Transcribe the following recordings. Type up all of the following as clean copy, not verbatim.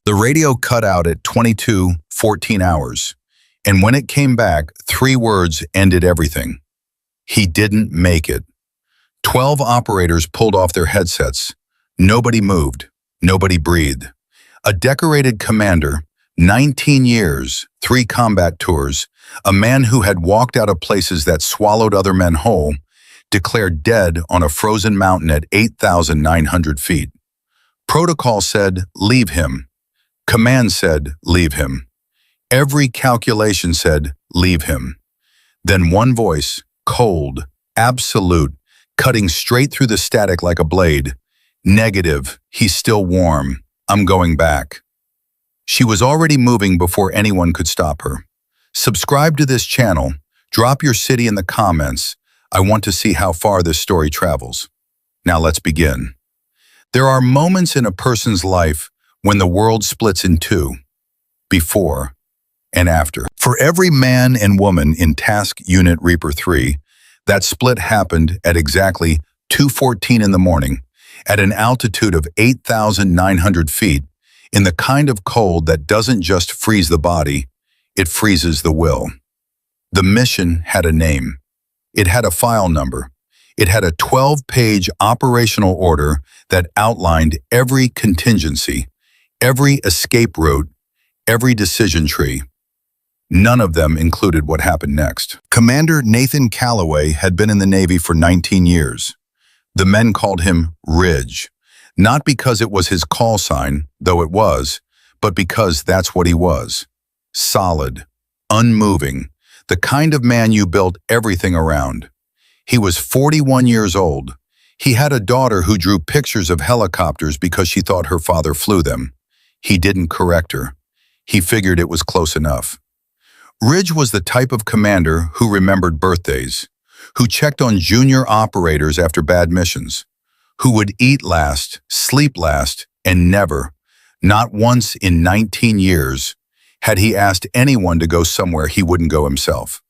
The radio cut out at 22:14 hours, and when it came back, 3 words ended everything. He didn't make it. 12 operators pulled off their headsets. Nobody moved. Nobody breathed. A decorated commander, 19 years, 3 combat tours, a man who had walked out of places that swallowed other men whole, declared dead on a frozen mountain at 8,900 feet. Protocol said, leave him. Command said, leave him. Every calculation said, leave him. Then one voice, cold, absolute, cutting straight through the static like a blade. Negative, he's still warm. I'm going back. She was already moving before anyone could stop her. Subscribe to this channel. Drop your city in the comments. I want to see how far this story travels. Now let's begin. There are moments in a person's life when the world splits in two, before and after. For every man and woman in Task Unit Reaper 3, that split happened at exactly 2:14 in the morning, at an altitude of 8,900 feet, in the kind of cold that doesn't just freeze the body, it freezes the will. The mission had a name. It had a file number. It had a 12-page operational order that outlined every contingency, every escape route, every decision tree. None of them included what happened next. Commander Nathan Calloway had been in the Navy for 19 years. The men called him Ridge, not because it was his call sign, though it was, but because that's what he was. Solid, unmoving, the kind of man you built everything around. He was 41 years old. He had a daughter who drew pictures of helicopters because she thought her father flew them. He didn't correct her. He figured it was close enough. Ridge was the type of commander who remembered birthdays, who checked on junior operators after bad missions, who would eat last, sleep last, and never, not once in 19 years, had he asked anyone to go somewhere he wouldn't go himself.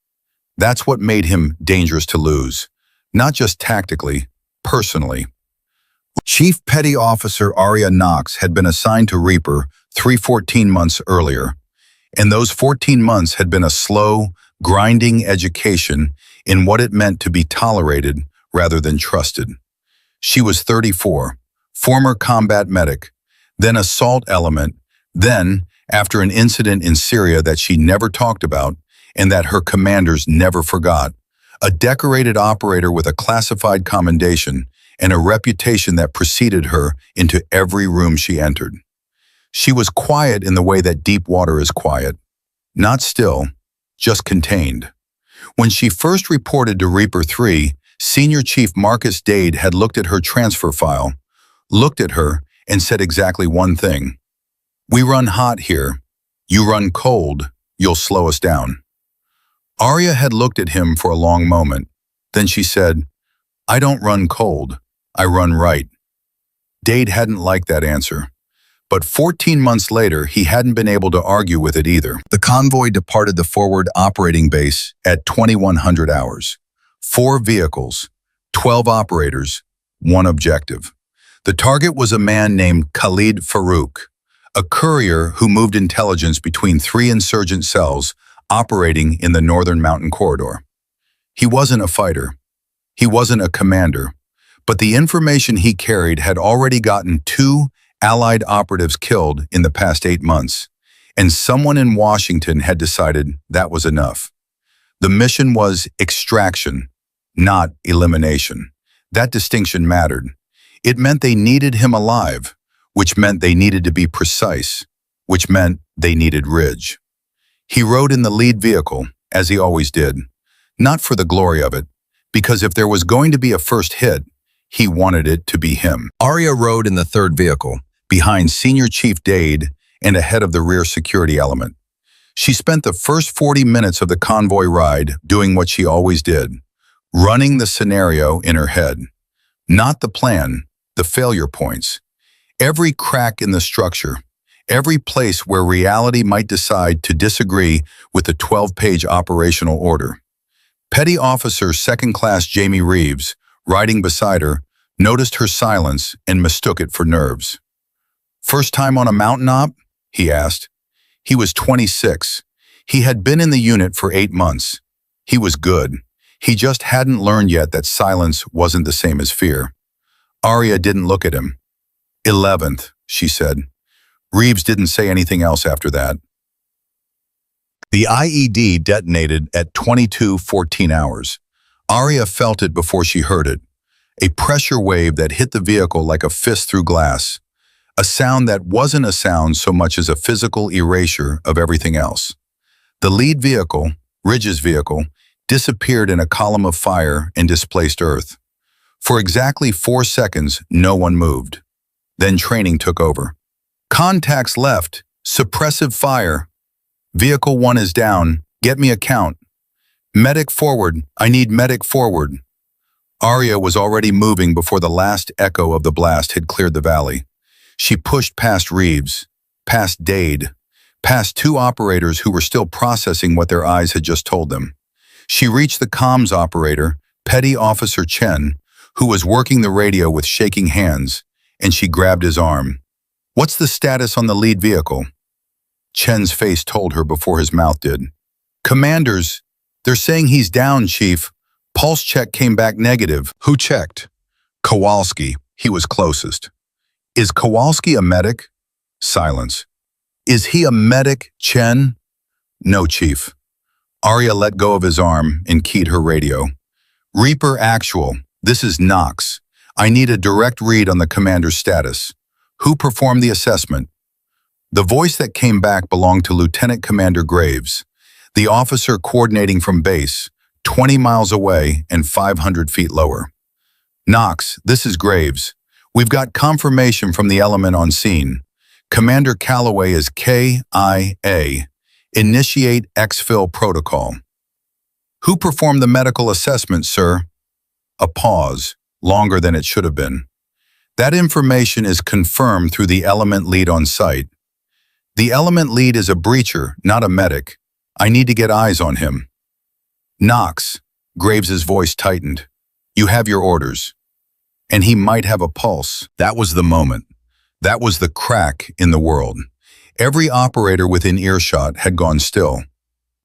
That's what made him dangerous to lose, not just tactically, personally. Chief Petty Officer Arya Knox had been assigned to Reaper 14 months earlier, and those 14 months had been a slow, grinding education in what it meant to be tolerated rather than trusted. She was 34, former combat medic, then assault element, then, after an incident in Syria that she never talked about and that her commanders never forgot, a decorated operator with a classified commendation and a reputation that preceded her into every room she entered. She was quiet in the way that deep water is quiet. Not still, just contained. When she first reported to Reaper 3, Senior Chief Marcus Dade had looked at her transfer file, looked at her, and said exactly one thing. We run hot here. You run cold. You'll slow us down. Arya had looked at him for a long moment. Then she said, I don't run cold. I run right. Dade hadn't liked that answer. But 14 months later, he hadn't been able to argue with it either. The convoy departed the forward operating base at 2100 hours. 4 vehicles, 12 operators, 1 objective. The target was a man named Khalid Farouk, a courier who moved intelligence between 3 insurgent cells operating in the Northern Mountain Corridor. He wasn't a fighter. He wasn't a commander. But the information he carried had already gotten 2 Allied operatives killed in the past 8 months, and someone in Washington had decided that was enough. The mission was extraction, not elimination. That distinction mattered. It meant they needed him alive, which meant they needed to be precise, which meant they needed Ridge. He rode in the lead vehicle, as he always did, not for the glory of it, because if there was going to be a first hit, he wanted it to be him. Arya rode in the 3rd vehicle, behind Senior Chief Dade and ahead of the rear security element. She spent the first 40 minutes of the convoy ride doing what she always did, running the scenario in her head. Not the plan, the failure points. Every crack in the structure, every place where reality might decide to disagree with the 12-page operational order. Petty Officer 2nd Class Jamie Reeves, riding beside her, noticed her silence and mistook it for nerves. First time on a mountain op? he asked. He was 26. He had been in the unit for 8 months. He was good. He just hadn't learned yet that silence wasn't the same as fear. Arya didn't look at him. 11th, she said. Reeves didn't say anything else after that. The IED detonated at 22:14 hours. Arya felt it before she heard it. A pressure wave that hit the vehicle like a fist through glass. A sound that wasn't a sound so much as a physical erasure of everything else. The lead vehicle, Ridge's vehicle, disappeared in a column of fire and displaced Earth. For exactly 4 seconds, no one moved. Then training took over. Contacts left. Suppressive fire. Vehicle 1 is down. Get me a count. Medic forward. I need medic forward. Arya was already moving before the last echo of the blast had cleared the valley. She pushed past Reeves, past Dade, past 2 operators who were still processing what their eyes had just told them. She reached the comms operator, Petty Officer Chen, who was working the radio with shaking hands, and she grabbed his arm. What's the status on the lead vehicle? Chen's face told her before his mouth did. Commanders, they're saying he's down, Chief. Pulse check came back negative. Who checked? Kowalski. He was closest. Is Kowalski a medic? Silence. Is he a medic, Chen? No, Chief. Arya let go of his arm and keyed her radio. Reaper Actual. This is Knox. I need a direct read on the commander's status. Who performed the assessment? The voice that came back belonged to Lieutenant Commander Graves, the officer coordinating from base, 20 miles away and 500 feet lower. Knox, this is Graves. We've got confirmation from the element on scene. Commander Calloway is KIA. Initiate exfil protocol. Who performed the medical assessment, sir? A pause, longer than it should have been. That information is confirmed through the element lead on site. The element lead is a breacher, not a medic. I need to get eyes on him. Knox, Graves's voice tightened. You have your orders. And he might have a pulse. That was the moment. That was the crack in the world. Every operator within earshot had gone still.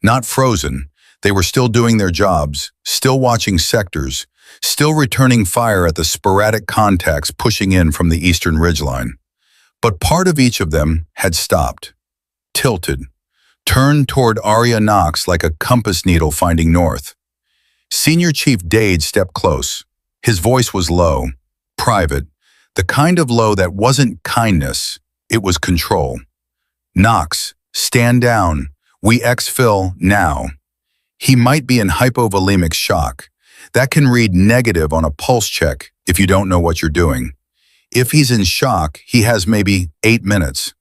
Not frozen. They were still doing their jobs, still watching sectors, still returning fire at the sporadic contacts pushing in from the eastern ridgeline. But part of each of them had stopped, tilted, turned toward Arya Knox like a compass needle finding north. Senior Chief Dade stepped close. His voice was low, private, the kind of low that wasn't kindness, it was control. Knox, stand down. We exfil now. He might be in hypovolemic shock. That can read negative on a pulse check if you don't know what you're doing. If he's in shock, he has maybe 8 minutes.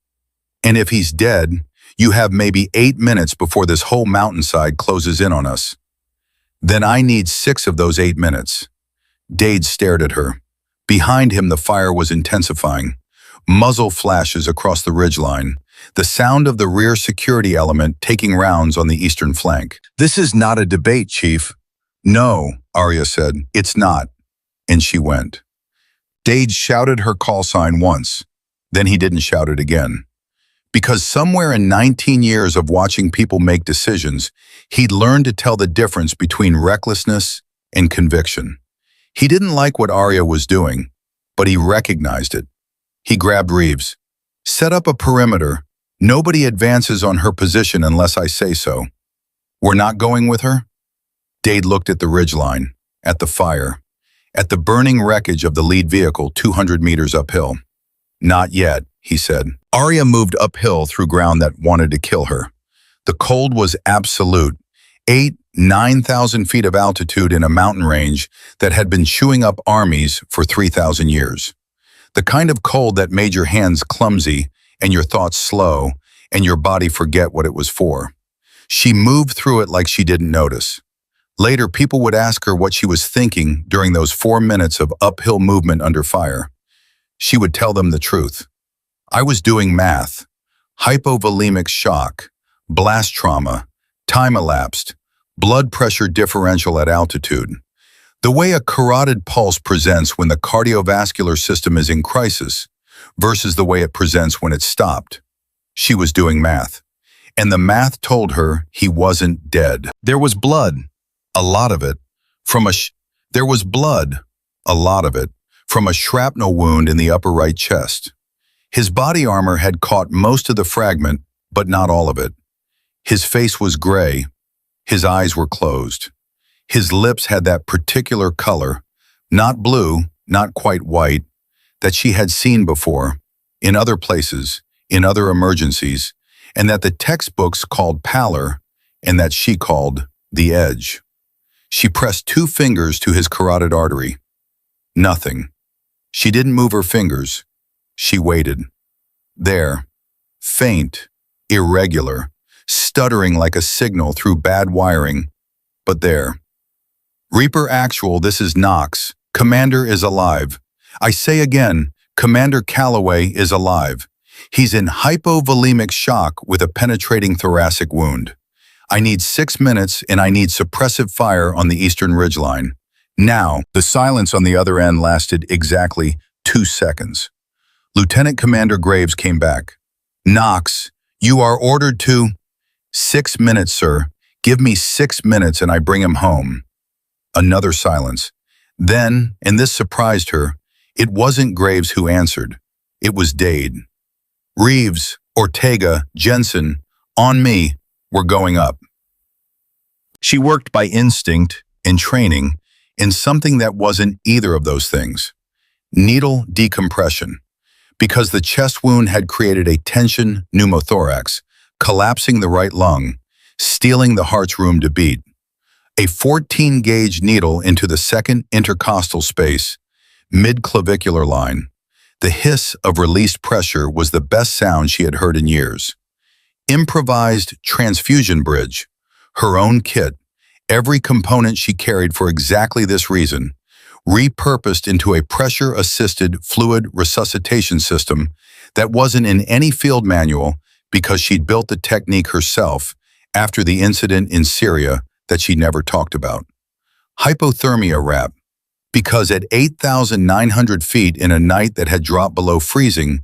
And if he's dead, you have maybe 8 minutes before this whole mountainside closes in on us. Then I need 6 of those 8 minutes. Dade stared at her. Behind him, the fire was intensifying. Muzzle flashes across the ridgeline. The sound of the rear security element taking rounds on the eastern flank. This is not a debate, Chief. No, Arya said. It's not. And she went. Dade shouted her call sign once. Then he didn't shout it again. Because somewhere in 19 years of watching people make decisions, he'd learned to tell the difference between recklessness and conviction. He didn't like what Arya was doing, but he recognized it. He grabbed Reeves. Set up a perimeter. Nobody advances on her position unless I say so. We're not going with her? Dade looked at the ridgeline, at the fire, at the burning wreckage of the lead vehicle 200 meters uphill. Not yet, he said. Arya moved uphill through ground that wanted to kill her. The cold was absolute. 9,000 feet of altitude in a mountain range that had been chewing up armies for 3,000 years. The kind of cold that made your hands clumsy and your thoughts slow and your body forget what it was for. She moved through it like she didn't notice. Later, people would ask her what she was thinking during those 4 minutes of uphill movement under fire. She would tell them the truth. I was doing math, hypovolemic shock, blast trauma, time elapsed, blood pressure differential at altitude. The way a carotid pulse presents when the cardiovascular system is in crisis versus the way it presents when it's stopped. She was doing math, and the math told her he wasn't dead. There was blood, a lot of it, from a sh- there was blood, a lot of it, from a shrapnel wound in the upper right chest. His body armor had caught most of the fragment, but not all of it. His face was gray. His eyes were closed. His lips had that particular color, not blue, not quite white, that she had seen before, in other places, in other emergencies, and that the textbooks called pallor, and that she called the edge. She pressed 2 fingers to his carotid artery. Nothing. She didn't move her fingers. She waited. There, faint, irregular, stuttering like a signal through bad wiring, but there. Reaper Actual, this is Knox. Commander is alive. I say again, Commander Calloway is alive. He's in hypovolemic shock with a penetrating thoracic wound. I need 6 minutes and I need suppressive fire on the eastern ridgeline. Now, the silence on the other end lasted exactly 2 seconds. Lieutenant Commander Graves came back. Knox, you are ordered to— 6 minutes, sir. Give me 6 minutes and I bring him home. Another silence. Then, and this surprised her, it wasn't Graves who answered. It was Dade. Reeves, Ortega, Jensen, on me, we're going up. She worked by instinct, in training, in something that wasn't either of those things. Needle decompression. Because the chest wound had created a tension pneumothorax, collapsing the right lung, stealing the heart's room to beat. A 14-gauge needle into the second intercostal space, mid-clavicular line. The hiss of released pressure was the best sound she had heard in years. Improvised transfusion bridge, her own kit, every component she carried for exactly this reason, repurposed into a pressure-assisted fluid resuscitation system that wasn't in any field manual because she'd built the technique herself after the incident in Syria that she never talked about. Hypothermia wrap, because at 8,900 feet in a night that had dropped below freezing,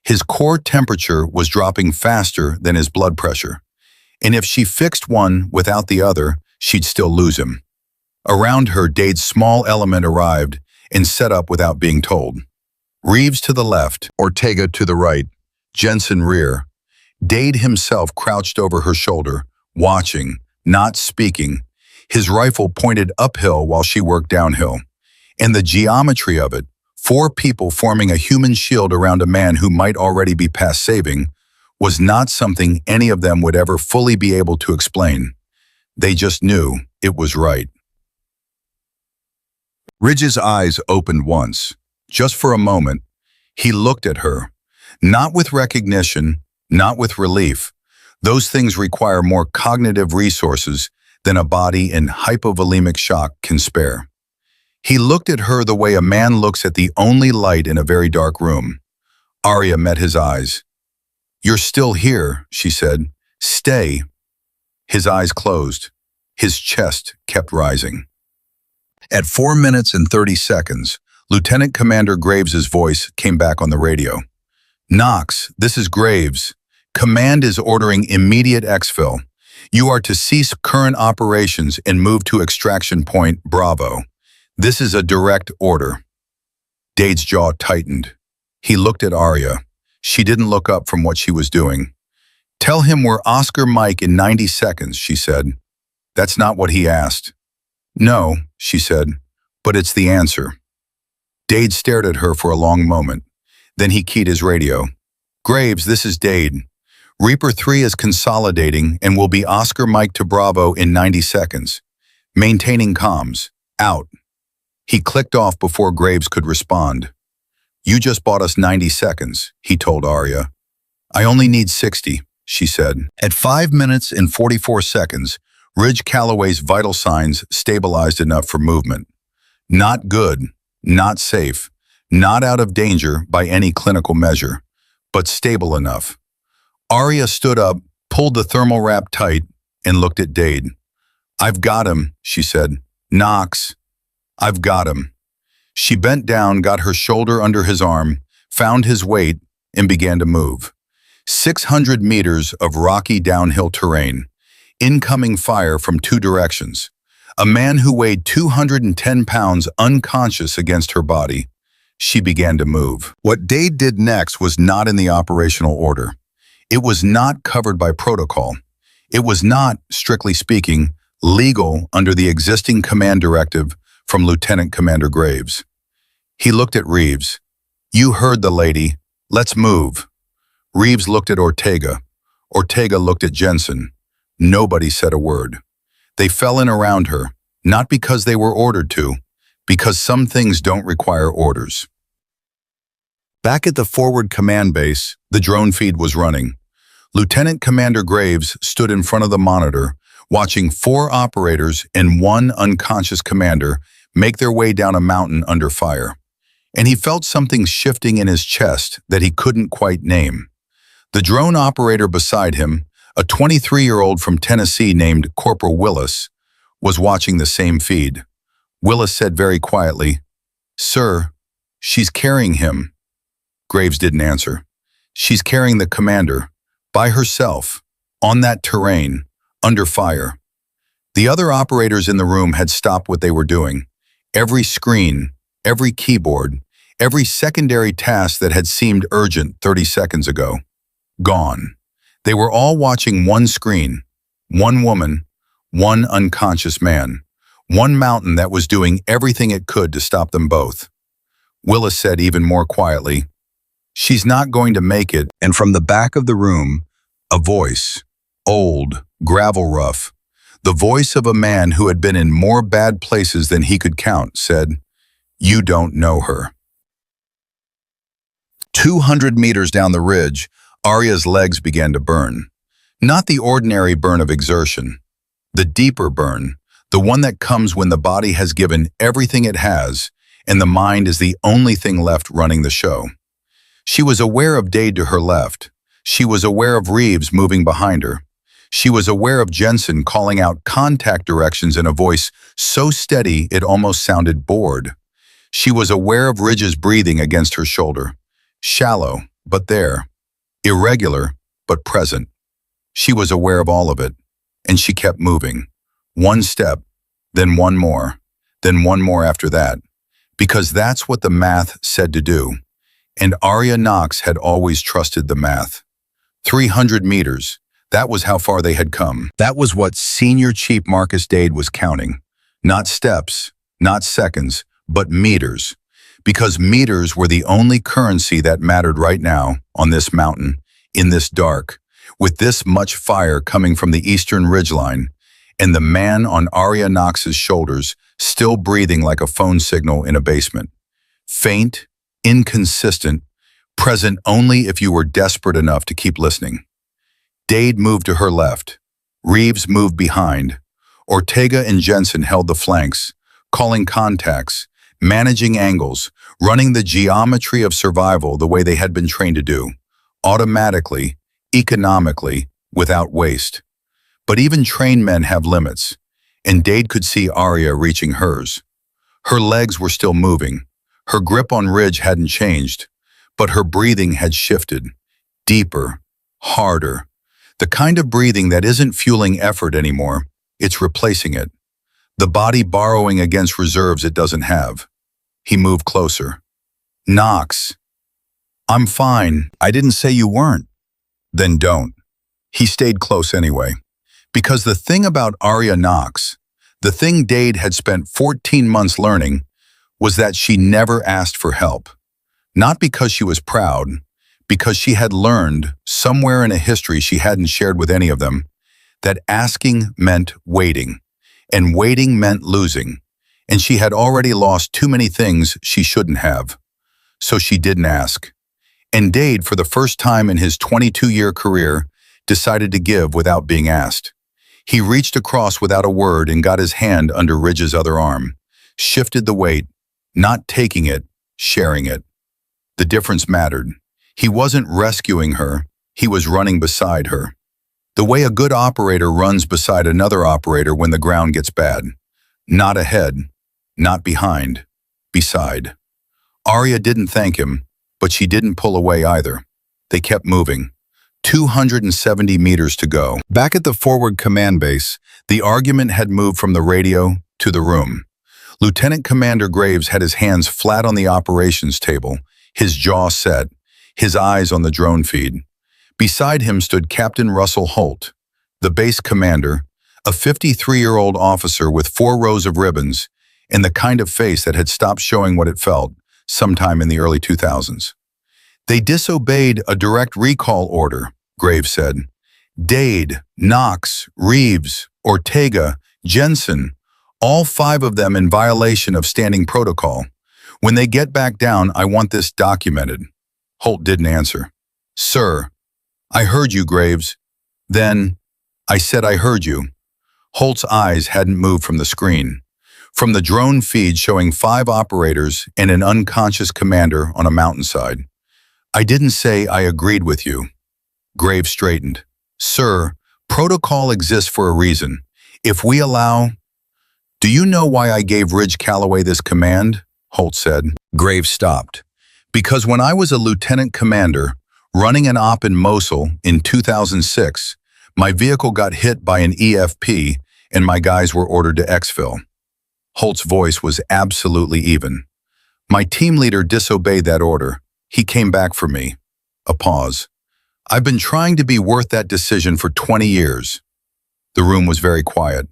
his core temperature was dropping faster than his blood pressure. And if she fixed one without the other, she'd still lose him. Around her, Dade's small element arrived and set up without being told. Reeves to the left, Ortega to the right, Jensen rear. Dade himself crouched over her shoulder, watching, not speaking, his rifle pointed uphill while she worked downhill. And the geometry of it, 4 people forming a human shield around a man who might already be past saving, was not something any of them would ever fully be able to explain. They just knew it was right. Ridge's eyes opened once, just for a moment. He looked at her, not with recognition, not with relief. Those things require more cognitive resources than a body in hypovolemic shock can spare. He looked at her the way a man looks at the only light in a very dark room. Arya met his eyes. "You're still here," she said. "Stay." His eyes closed. His chest kept rising. At 4 minutes and 30 seconds, Lieutenant Commander Graves's voice came back on the radio. "Knox, this is Graves. Command is ordering immediate exfil. You are to cease current operations and move to extraction point Bravo. This is a direct order." Dade's jaw tightened. He looked at Arya. She didn't look up from what she was doing. "Tell him we're Oscar Mike in 90 seconds, she said. That's not what he asked. "No," she said, "but it's the answer." Dade stared at her for a long moment. Then he keyed his radio. "Graves, this is Dade. Reaper 3 is consolidating and will be Oscar Mike to Bravo in 90 seconds. Maintaining comms. Out." He clicked off before Graves could respond. "You just bought us 90 seconds, he told Arya. "I only need 60, she said. At 5 minutes and 44 seconds, Ridge Calloway's vital signs stabilized enough for movement. Not good, not safe, not out of danger by any clinical measure, but stable enough. Arya stood up, pulled the thermal wrap tight, and looked at Dade. "I've got him," she said. "Knox, I've got him." She bent down, got her shoulder under his arm, found his weight, and began to move. 600 meters of rocky downhill terrain. Incoming fire from two directions. A man who weighed 210 pounds unconscious against her body. She began to move. What Dade did next was not in the operational order. It was not covered by protocol. It was not, strictly speaking, legal under the existing command directive from Lieutenant Commander Graves. He looked at Reeves. "You heard the lady. Let's move." Reeves looked at Ortega. Ortega looked at Jensen. Nobody said a word. They fell in around her, not because they were ordered to, because some things don't require orders. Back at the forward command base, the drone feed was running. Lieutenant Commander Graves stood in front of the monitor, watching 4 operators and 1 unconscious commander make their way down a mountain under fire. And he felt something shifting in his chest that he couldn't quite name. The drone operator beside him, a 23-year-old from Tennessee named Corporal Willis, was watching the same feed. Willis said very quietly, "Sir, she's carrying him." Graves didn't answer. "She's carrying the commander, by herself, on that terrain, under fire." The other operators in the room had stopped what they were doing. Every screen, every keyboard, every secondary task that had seemed urgent 30 seconds ago. Gone. They were all watching one screen, one woman, one unconscious man, one mountain that was doing everything it could to stop them both. Willis said even more quietly, "She's not going to make it." And from the back of the room, a voice, old, gravel rough, the voice of a man who had been in more bad places than he could count, said, "You don't know her." 200 meters down the ridge, Arya's legs began to burn. Not the ordinary burn of exertion. The deeper burn, the one that comes when the body has given everything it has, and the mind is the only thing left running the show. She was aware of Dade to her left. She was aware of Reeves moving behind her. She was aware of Jensen calling out contact directions in a voice so steady it almost sounded bored. She was aware of Ridge's breathing against her shoulder. Shallow, but there. Irregular, but present. She was aware of all of it, and she kept moving. One step, then one more after that, because that's what the math said to do. And Arya Knox had always trusted the math. 300 meters, that was how far they had come. That was what Senior Chief Marcus Dade was counting. Not steps, not seconds, but meters. Because meters were the only currency that mattered right now on this mountain, in this dark, with this much fire coming from the eastern ridgeline, and the man on Arya Knox's shoulders still breathing like a phone signal in a basement. Faint, inconsistent, present only if you were desperate enough to keep listening. Dade moved to her left. Reeves moved behind. Ortega and Jensen held the flanks, calling contacts, managing angles, running the geometry of survival the way they had been trained to do, automatically, economically, without waste. But even trained men have limits, and Dade could see Arya reaching hers. Her legs were still moving. Her grip on Ridge hadn't changed, but her breathing had shifted, deeper, harder. The kind of breathing that isn't fueling effort anymore, it's replacing it. The body borrowing against reserves it doesn't have. He moved closer. "Knox." "I'm fine. I didn't say you weren't." "Then don't." He stayed close anyway. Because the thing about Arya Knox, the thing Dade had spent 14 months learning, was that she never asked for help. Not because she was proud, because she had learned, somewhere in a history she hadn't shared with any of them, that asking meant waiting, and waiting meant losing, and she had already lost too many things she shouldn't have. So she didn't ask. And Dade, for the first time in his 22-year career, decided to give without being asked. He reached across without a word and got his hand under Ridge's other arm, shifted the weight, not taking it, sharing it. The difference mattered. He wasn't rescuing her, he was running beside her. The way a good operator runs beside another operator when the ground gets bad. Not ahead, not behind, beside. Arya didn't thank him, but she didn't pull away either. They kept moving. 270 meters to go. Back at the forward command base, the argument had moved from the radio to the room. Lieutenant Commander Graves had his hands flat on the operations table, his jaw set, his eyes on the drone feed. Beside him stood Captain Russell Holt, the base commander, a 53-year-old officer with 4 rows of ribbons and the kind of face that had stopped showing what it felt sometime in the early 2000s. They disobeyed a direct recall order, Graves said. Dade, Knox, Reeves, Ortega, Jensen, all 5 of them in violation of standing protocol. When they get back down, I want this documented. Holt didn't answer. Sir, I heard you, Graves. Then, I said I heard you. Holt's eyes hadn't moved from the screen, from the drone feed showing 5 operators and an unconscious commander on a mountainside. I didn't say I agreed with you. Graves straightened. Sir, protocol exists for a reason. If we allow... Do you know why I gave Ridge Calloway this command? Holt said. Graves stopped. Because when I was a lieutenant commander, running an op in Mosul in 2006, my vehicle got hit by an EFP and my guys were ordered to exfil. Holt's voice was absolutely even. My team leader disobeyed that order. He came back for me. A pause. I've been trying to be worth that decision for 20 years. The room was very quiet.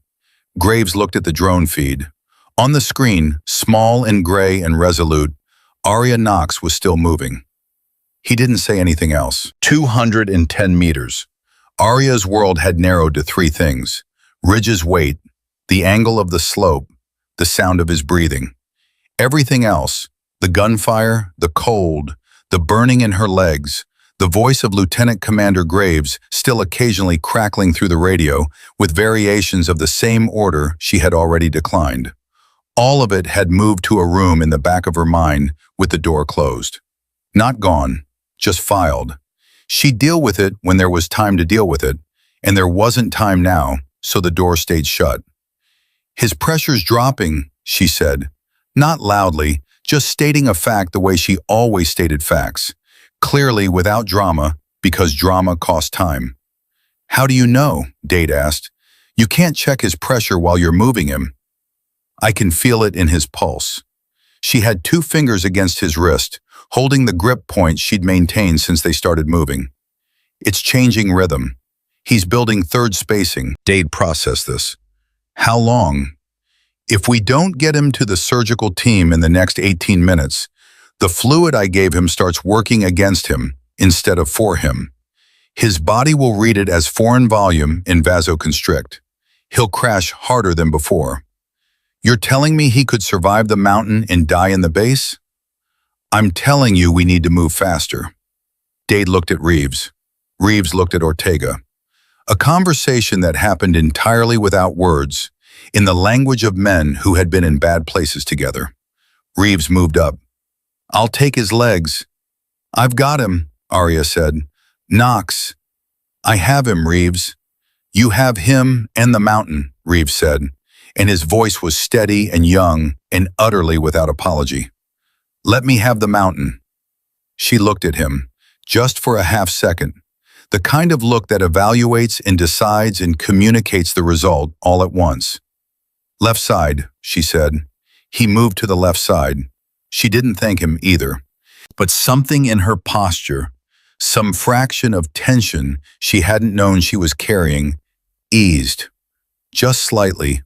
Graves looked at the drone feed. On the screen, small and gray and resolute, Arya Knox was still moving. He didn't say anything else. 210 meters. Arya's world had narrowed to 3 things: Ridge's weight, the angle of the slope, the sound of his breathing. Everything else, the gunfire, the cold, the burning in her legs, the voice of Lieutenant Commander Graves still occasionally crackling through the radio with variations of the same order she had already declined. All of it had moved to a room in the back of her mind with the door closed. Not gone, just filed. She'd deal with it when there was time to deal with it, and there wasn't time now, so the door stayed shut. His pressure's dropping, she said. Not loudly, just stating a fact the way she always stated facts. Clearly without drama, because drama costs time. How do you know? Dade asked. You can't check his pressure while you're moving him. I can feel it in his pulse. She had 2 fingers against his wrist, holding the grip point she'd maintained since they started moving. It's changing rhythm. He's building third spacing. Dade processed this. How long? If we don't get him to the surgical team in the next 18 minutes, the fluid I gave him starts working against him instead of for him. His body will read it as foreign volume and vasoconstrict. He'll crash harder than before. You're telling me he could survive the mountain and die in the base? I'm telling you we need to move faster. Dade looked at Reeves. Reeves looked at Ortega. A conversation that happened entirely without words, in the language of men who had been in bad places together. Reeves moved up. I'll take his legs. I've got him, Arya said. Knox. I have him, Reeves. You have him and the mountain, Reeves said, and his voice was steady and young and utterly without apology. Let me have the mountain. She looked at him, just for a half second, the kind of look that evaluates and decides and communicates the result all at once. Left side, she said. He moved to the left side. She didn't thank him either, but something in her posture, some fraction of tension she hadn't known she was carrying, eased. Just slightly,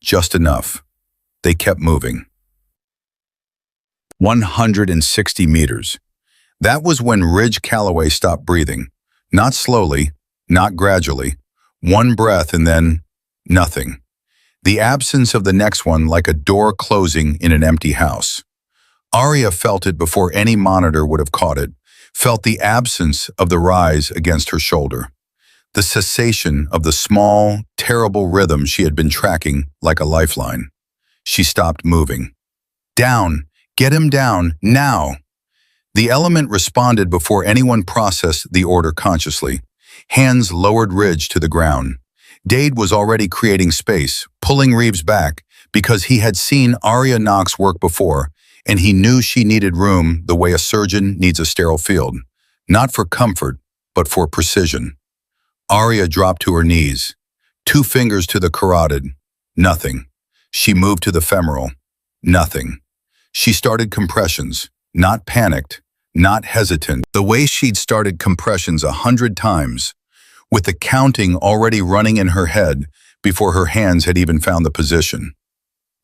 just enough. They kept moving. 160 meters. That was when Ridge Calloway stopped breathing. Not slowly, not gradually. One breath and then nothing. The absence of the next one like a door closing in an empty house. Arya felt it before any monitor would have caught it, felt the absence of the rise against her shoulder. The cessation of the small, terrible rhythm she had been tracking like a lifeline. She stopped moving. Down! Get him down, now! The element responded before anyone processed the order consciously. Hands lowered Ridge to the ground. Dade was already creating space, pulling Reeves back, because he had seen Arya Knox work before, and he knew she needed room the way a surgeon needs a sterile field. Not for comfort, but for precision. Arya dropped to her knees. 2 fingers to the carotid. Nothing. She moved to the femoral. Nothing. She started compressions, not panicked, not hesitant, the way she'd started compressions 100 times, with the counting already running in her head before her hands had even found the position.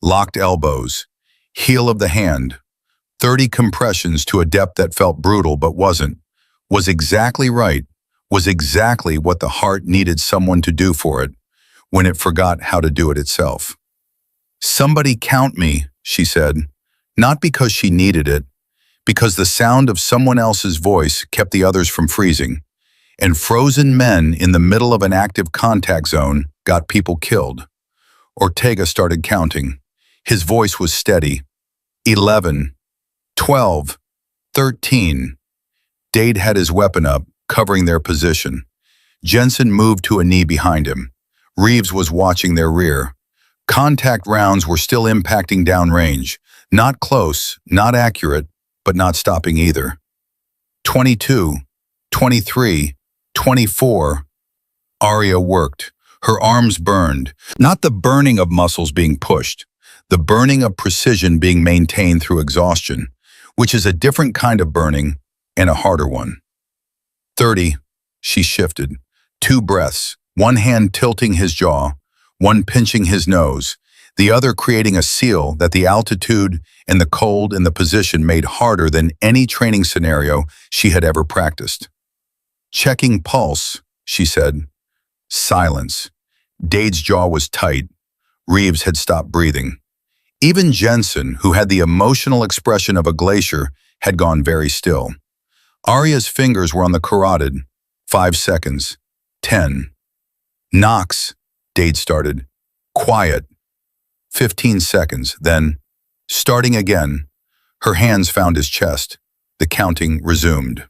Locked elbows, heel of the hand, 30 compressions to a depth that felt brutal but wasn't, was exactly right, was exactly what the heart needed someone to do for it when it forgot how to do it itself. "Somebody count me," she said, not because she needed it, because the sound of someone else's voice kept the others from freezing, and frozen men in the middle of an active contact zone got people killed. Ortega started counting. His voice was steady. 11, 12, 13. Dade had his weapon up, covering their position. Jensen moved to a knee behind him. Reeves was watching their rear. Contact rounds were still impacting downrange. Not close, not accurate, but not stopping either. 22, 23, 24. Arya worked. Her arms burned. Not the burning of muscles being pushed, the burning of precision being maintained through exhaustion, which is a different kind of burning and a harder one. 30. She shifted. 2 breaths, one hand tilting his jaw, one pinching his nose, the other creating a seal that the altitude and the cold and the position made harder than any training scenario she had ever practiced. "Checking pulse," she said. Silence. Dade's jaw was tight. Reeves had stopped breathing. Even Jensen, who had the emotional expression of a glacier, had gone very still. Arya's fingers were on the carotid. 5 seconds. 10. "Knox," Dade started. "Quiet." 15 seconds, then, starting again, her hands found his chest. The counting resumed.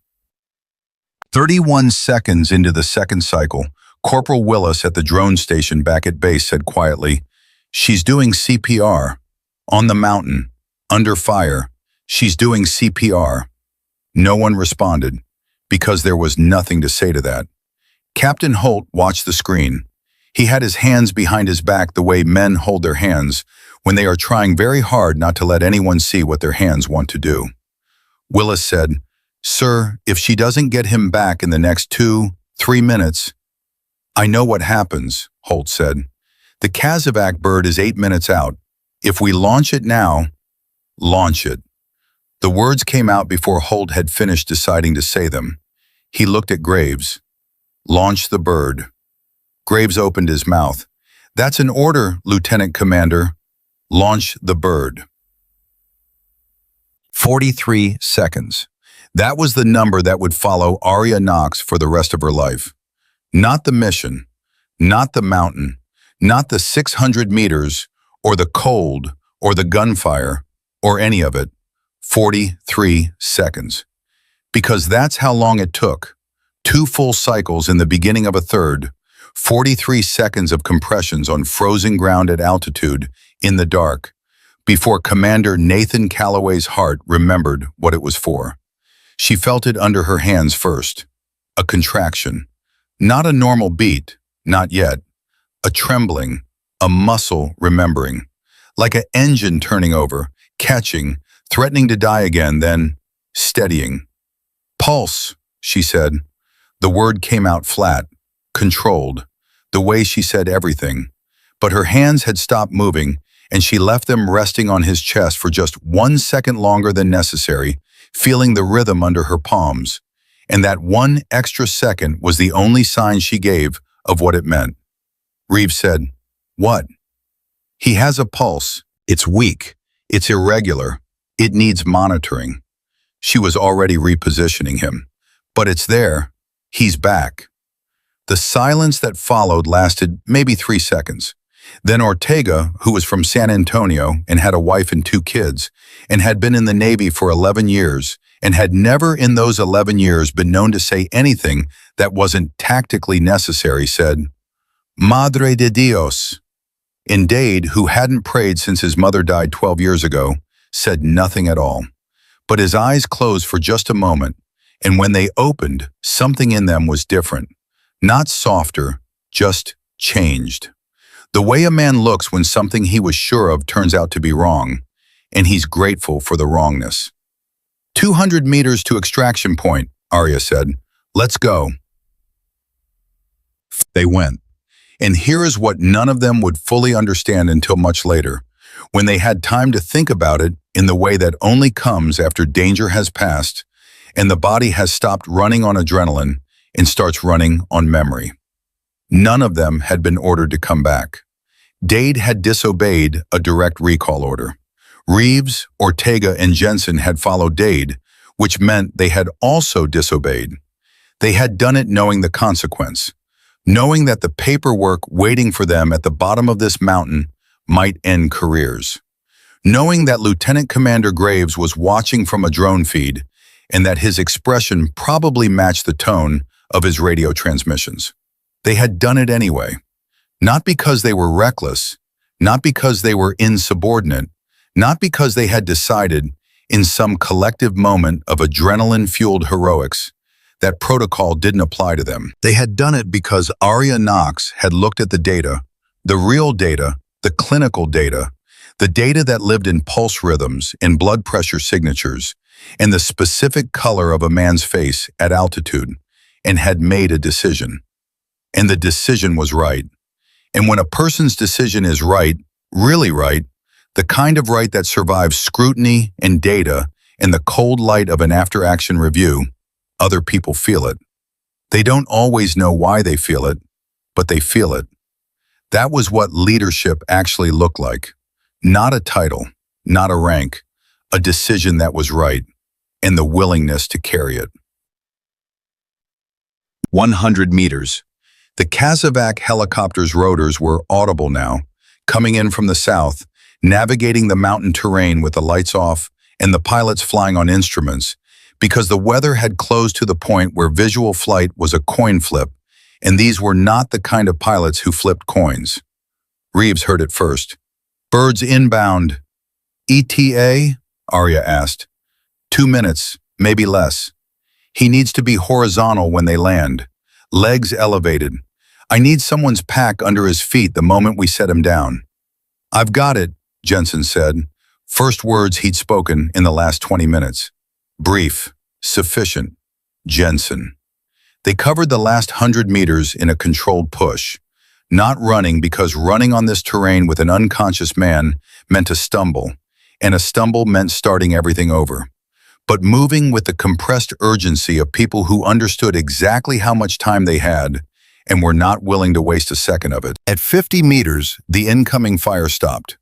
31 seconds into the second cycle, Corporal Willis at the drone station back at base said quietly, "She's doing CPR. On the mountain. Under fire. She's doing CPR." No one responded, because there was nothing to say to that. Captain Holt watched the screen. He had his hands behind his back the way men hold their hands when they are trying very hard not to let anyone see what their hands want to do. Willis said, "Sir, if she doesn't get him back in the next 2-3 minutes..." "I know what happens," Holt said. "The Kazovac bird is 8 minutes out. If we launch it now, launch it." The words came out before Holt had finished deciding to say them. He looked at Graves. "Launch the bird." Graves opened his mouth. "That's an order, Lieutenant Commander. Launch the bird." 43 seconds. That was the number that would follow Arya Knox for the rest of her life. Not the mission, not the mountain, not the 600 meters, or the cold, or the gunfire, or any of it. 43 seconds. Because that's how long it took. 2 full cycles in the beginning of a third, 43 seconds of compressions on frozen ground at altitude, in the dark, before Commander Nathan Calloway's heart remembered what it was for. She felt it under her hands first. A contraction. Not a normal beat, not yet. A trembling, a muscle remembering. Like an engine turning over, catching, threatening to die again, then steadying. "Pulse," she said. The word came out flat, controlled, the way she said everything. But her hands had stopped moving, and she left them resting on his chest for just 1 second longer than necessary, feeling the rhythm under her palms. And that 1 extra second was the only sign she gave of what it meant. Reeves said, "What?" "He has a pulse. It's weak. It's irregular. It needs monitoring." She was already repositioning him. "But it's there. He's back." The silence that followed lasted maybe 3 seconds. Then Ortega, who was from San Antonio and had a wife and 2 kids, and had been in the Navy for 11 years, and had never in those 11 years been known to say anything that wasn't tactically necessary, said, "Madre de Dios." And Dade, who hadn't prayed since his mother died 12 years ago, said nothing at all. But his eyes closed for just a moment, And when they opened, something in them was different. Not softer, just changed. The way a man looks when something he was sure of turns out to be wrong, and he's grateful for the wrongness. 200 meters to extraction point, Arya said. Let's go. They went. And here is what none of them would fully understand until much later, when they had time to think about it in the way that only comes after danger has passed and the body has stopped running on adrenaline and starts running on memory. None of them had been ordered to come back. Dade had disobeyed a direct recall order. Reeves, Ortega, and Jensen had followed Dade, which meant they had also disobeyed. They had done it knowing the consequence, knowing that the paperwork waiting for them at the bottom of this mountain might end careers, knowing that Lieutenant Commander Graves was watching from a drone feed and that his expression probably matched the tone of his radio transmissions. They had done it anyway, not because they were reckless, not because they were insubordinate, not because they had decided, in some collective moment of adrenaline-fueled heroics, that protocol didn't apply to them. They had done it because Arya Knox had looked at the data, the real data, the clinical data, the data that lived in pulse rhythms, in blood pressure signatures, and the specific color of a man's face at altitude, and had made a decision. And the decision was right. And when a person's decision is right, really right, the kind of right that survives scrutiny and data and the cold light of an after-action review, other people feel it. They don't always know why they feel it, but they feel it. That was what leadership actually looked like. Not a title, not a rank, a decision that was right, and the willingness to carry it. 100 meters. The Kazovac helicopter's rotors were audible now, coming in from the south, navigating the mountain terrain with the lights off and the pilots flying on instruments, because the weather had closed to the point where visual flight was a coin flip, and these were not the kind of pilots who flipped coins. Reeves heard it first. Birds inbound. ETA? Arya asked. 2 minutes, maybe less. He needs to be horizontal when they land. Legs elevated. I need someone's pack under his feet the moment we set him down. I've got it, Jensen said. First words he'd spoken in the last 20 minutes. Brief, sufficient. Jensen. They covered the last 100 meters in a controlled push, not running because running on this terrain with an unconscious man meant a stumble, and a stumble meant starting everything over, but moving with the compressed urgency of people who understood exactly how much time they had and were not willing to waste a second of it. At 50 meters, the incoming fire stopped.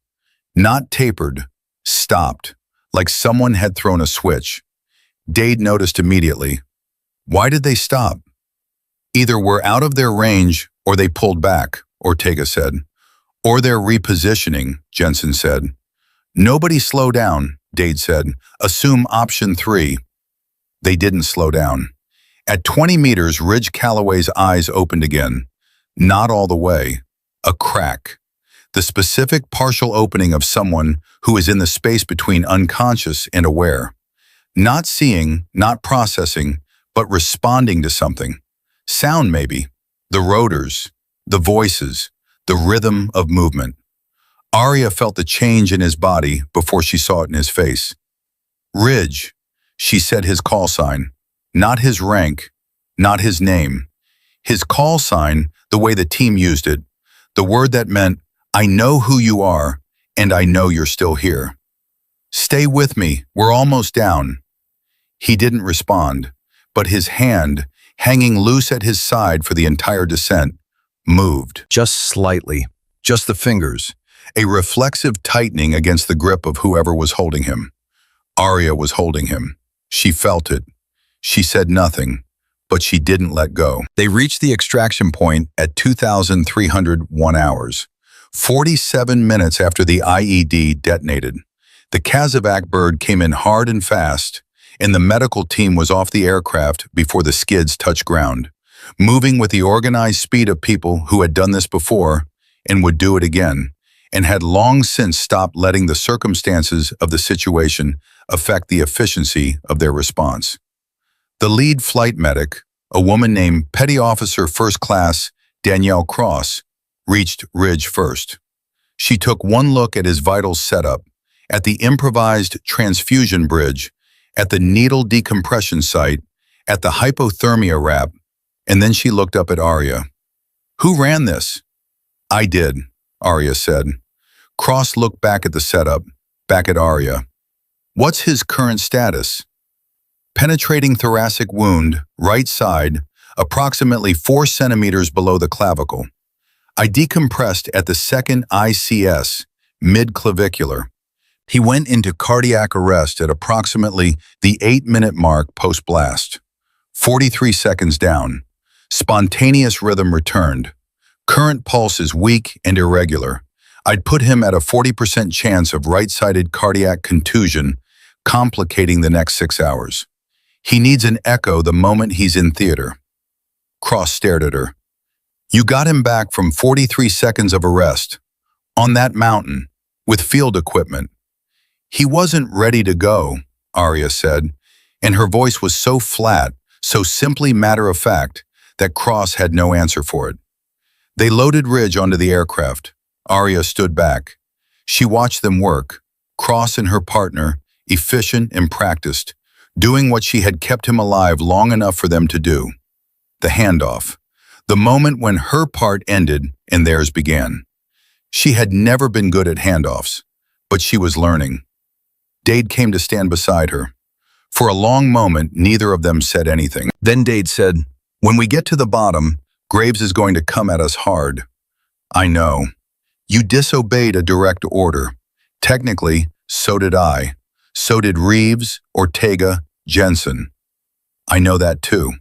Not tapered, stopped, like someone had thrown a switch. Dade noticed immediately. Why did they stop? Either we're out of their range or they pulled back, Ortega said. Or they're repositioning, Jensen said. Nobody slow down, Dade said. Assume option 3. They didn't slow down. At 20 meters, Ridge Calloway's eyes opened again. Not all the way. A crack. The specific partial opening of someone who is in the space between unconscious and aware. Not seeing, not processing, but responding to something. Sound maybe. The rotors. The voices. The rhythm of movement. Arya felt the change in his body before she saw it in his face. Ridge. She said his call sign. Not his rank, not his name. His call sign, the way the team used it, the word that meant, I know who you are, and I know you're still here. Stay with me, we're almost down. He didn't respond, but his hand, hanging loose at his side for the entire descent, moved. Just slightly, just the fingers, a reflexive tightening against the grip of whoever was holding him. Arya was holding him. She felt it. She said nothing, but she didn't let go. They reached the extraction point at 2,301 hours, 47 minutes after the IED detonated. The Kazovac bird came in hard and fast, and the medical team was off the aircraft before the skids touched ground, moving with the organized speed of people who had done this before and would do it again, and had long since stopped letting the circumstances of the situation affect the efficiency of their response. The lead flight medic, a woman named Petty Officer First Class Danielle Cross, reached Ridge first. She took one look at his vital setup, at the improvised transfusion bridge, at the needle decompression site, at the hypothermia wrap, and then she looked up at Arya. "Who ran this?" "I did," Arya said. Cross looked back at the setup, back at Arya. "What's his current status?" "Penetrating thoracic wound, right side, approximately 4 centimeters below the clavicle. I decompressed at the second ICS, mid-clavicular. He went into cardiac arrest at approximately the 8-minute mark post-blast. 43 seconds down. Spontaneous rhythm returned. Current pulse is weak and irregular. I'd put him at a 40% chance of right-sided cardiac contusion, complicating the next 6 hours. He needs an echo the moment he's in theater." Cross stared at her. "You got him back from 43 seconds of arrest, on that mountain, with field equipment." "He wasn't ready to go," Arya said, and her voice was so flat, so simply matter-of-fact, that Cross had no answer for it. They loaded Ridge onto the aircraft. Arya stood back. She watched them work, Cross and her partner, efficient and practiced, doing what she had kept him alive long enough for them to do. The handoff. The moment when her part ended and theirs began. She had never been good at handoffs, but she was learning. Dade came to stand beside her. For a long moment, neither of them said anything. Then Dade said, "When we get to the bottom, Graves is going to come at us hard." "I know. You disobeyed a direct order. Technically, so did I. So did Reeves, Ortega, Jensen. I know that too.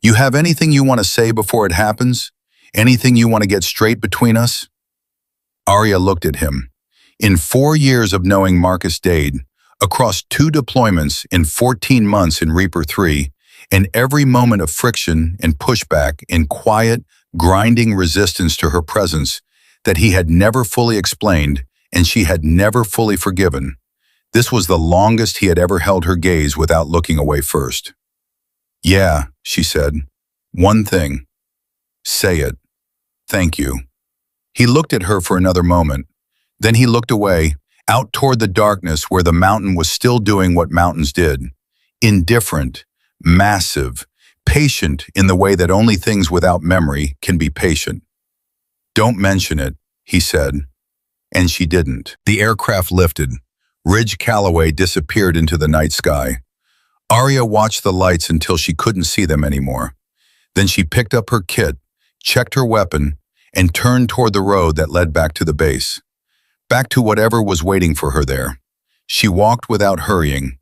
You have anything you want to say before it happens? Anything you want to get straight between us?" Arya looked at him. In 4 years of knowing Marcus Dade, across 2 deployments in 14 months in Reaper 3, and every moment of friction and pushback in quiet, grinding resistance to her presence that he had never fully explained and she had never fully forgiven, this was the longest he had ever held her gaze without looking away first. "Yeah," she said. "One thing. Say it. Thank you." He looked at her for another moment. Then he looked away, out toward the darkness where the mountain was still doing what mountains did. Indifferent, massive, patient in the way that only things without memory can be patient. "Don't mention it," he said. And she didn't. The aircraft lifted. Ridge Calloway disappeared into the night sky. Arya watched the lights until she couldn't see them anymore. Then she picked up her kit, checked her weapon, and turned toward the road that led back to the base. Back to whatever was waiting for her there. She walked without hurrying,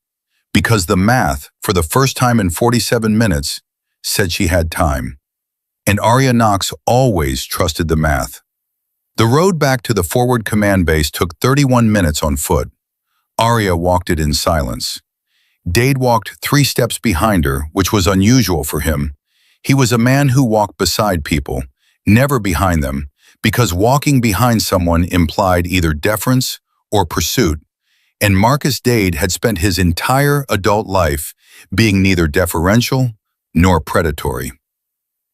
because the math, for the first time in 47 minutes, said she had time. And Arya Knox always trusted the math. The road back to the forward command base took 31 minutes on foot. Arya walked it in silence. Dade walked 3 steps behind her, which was unusual for him. He was a man who walked beside people, never behind them, because walking behind someone implied either deference or pursuit, and Marcus Dade had spent his entire adult life being neither deferential nor predatory.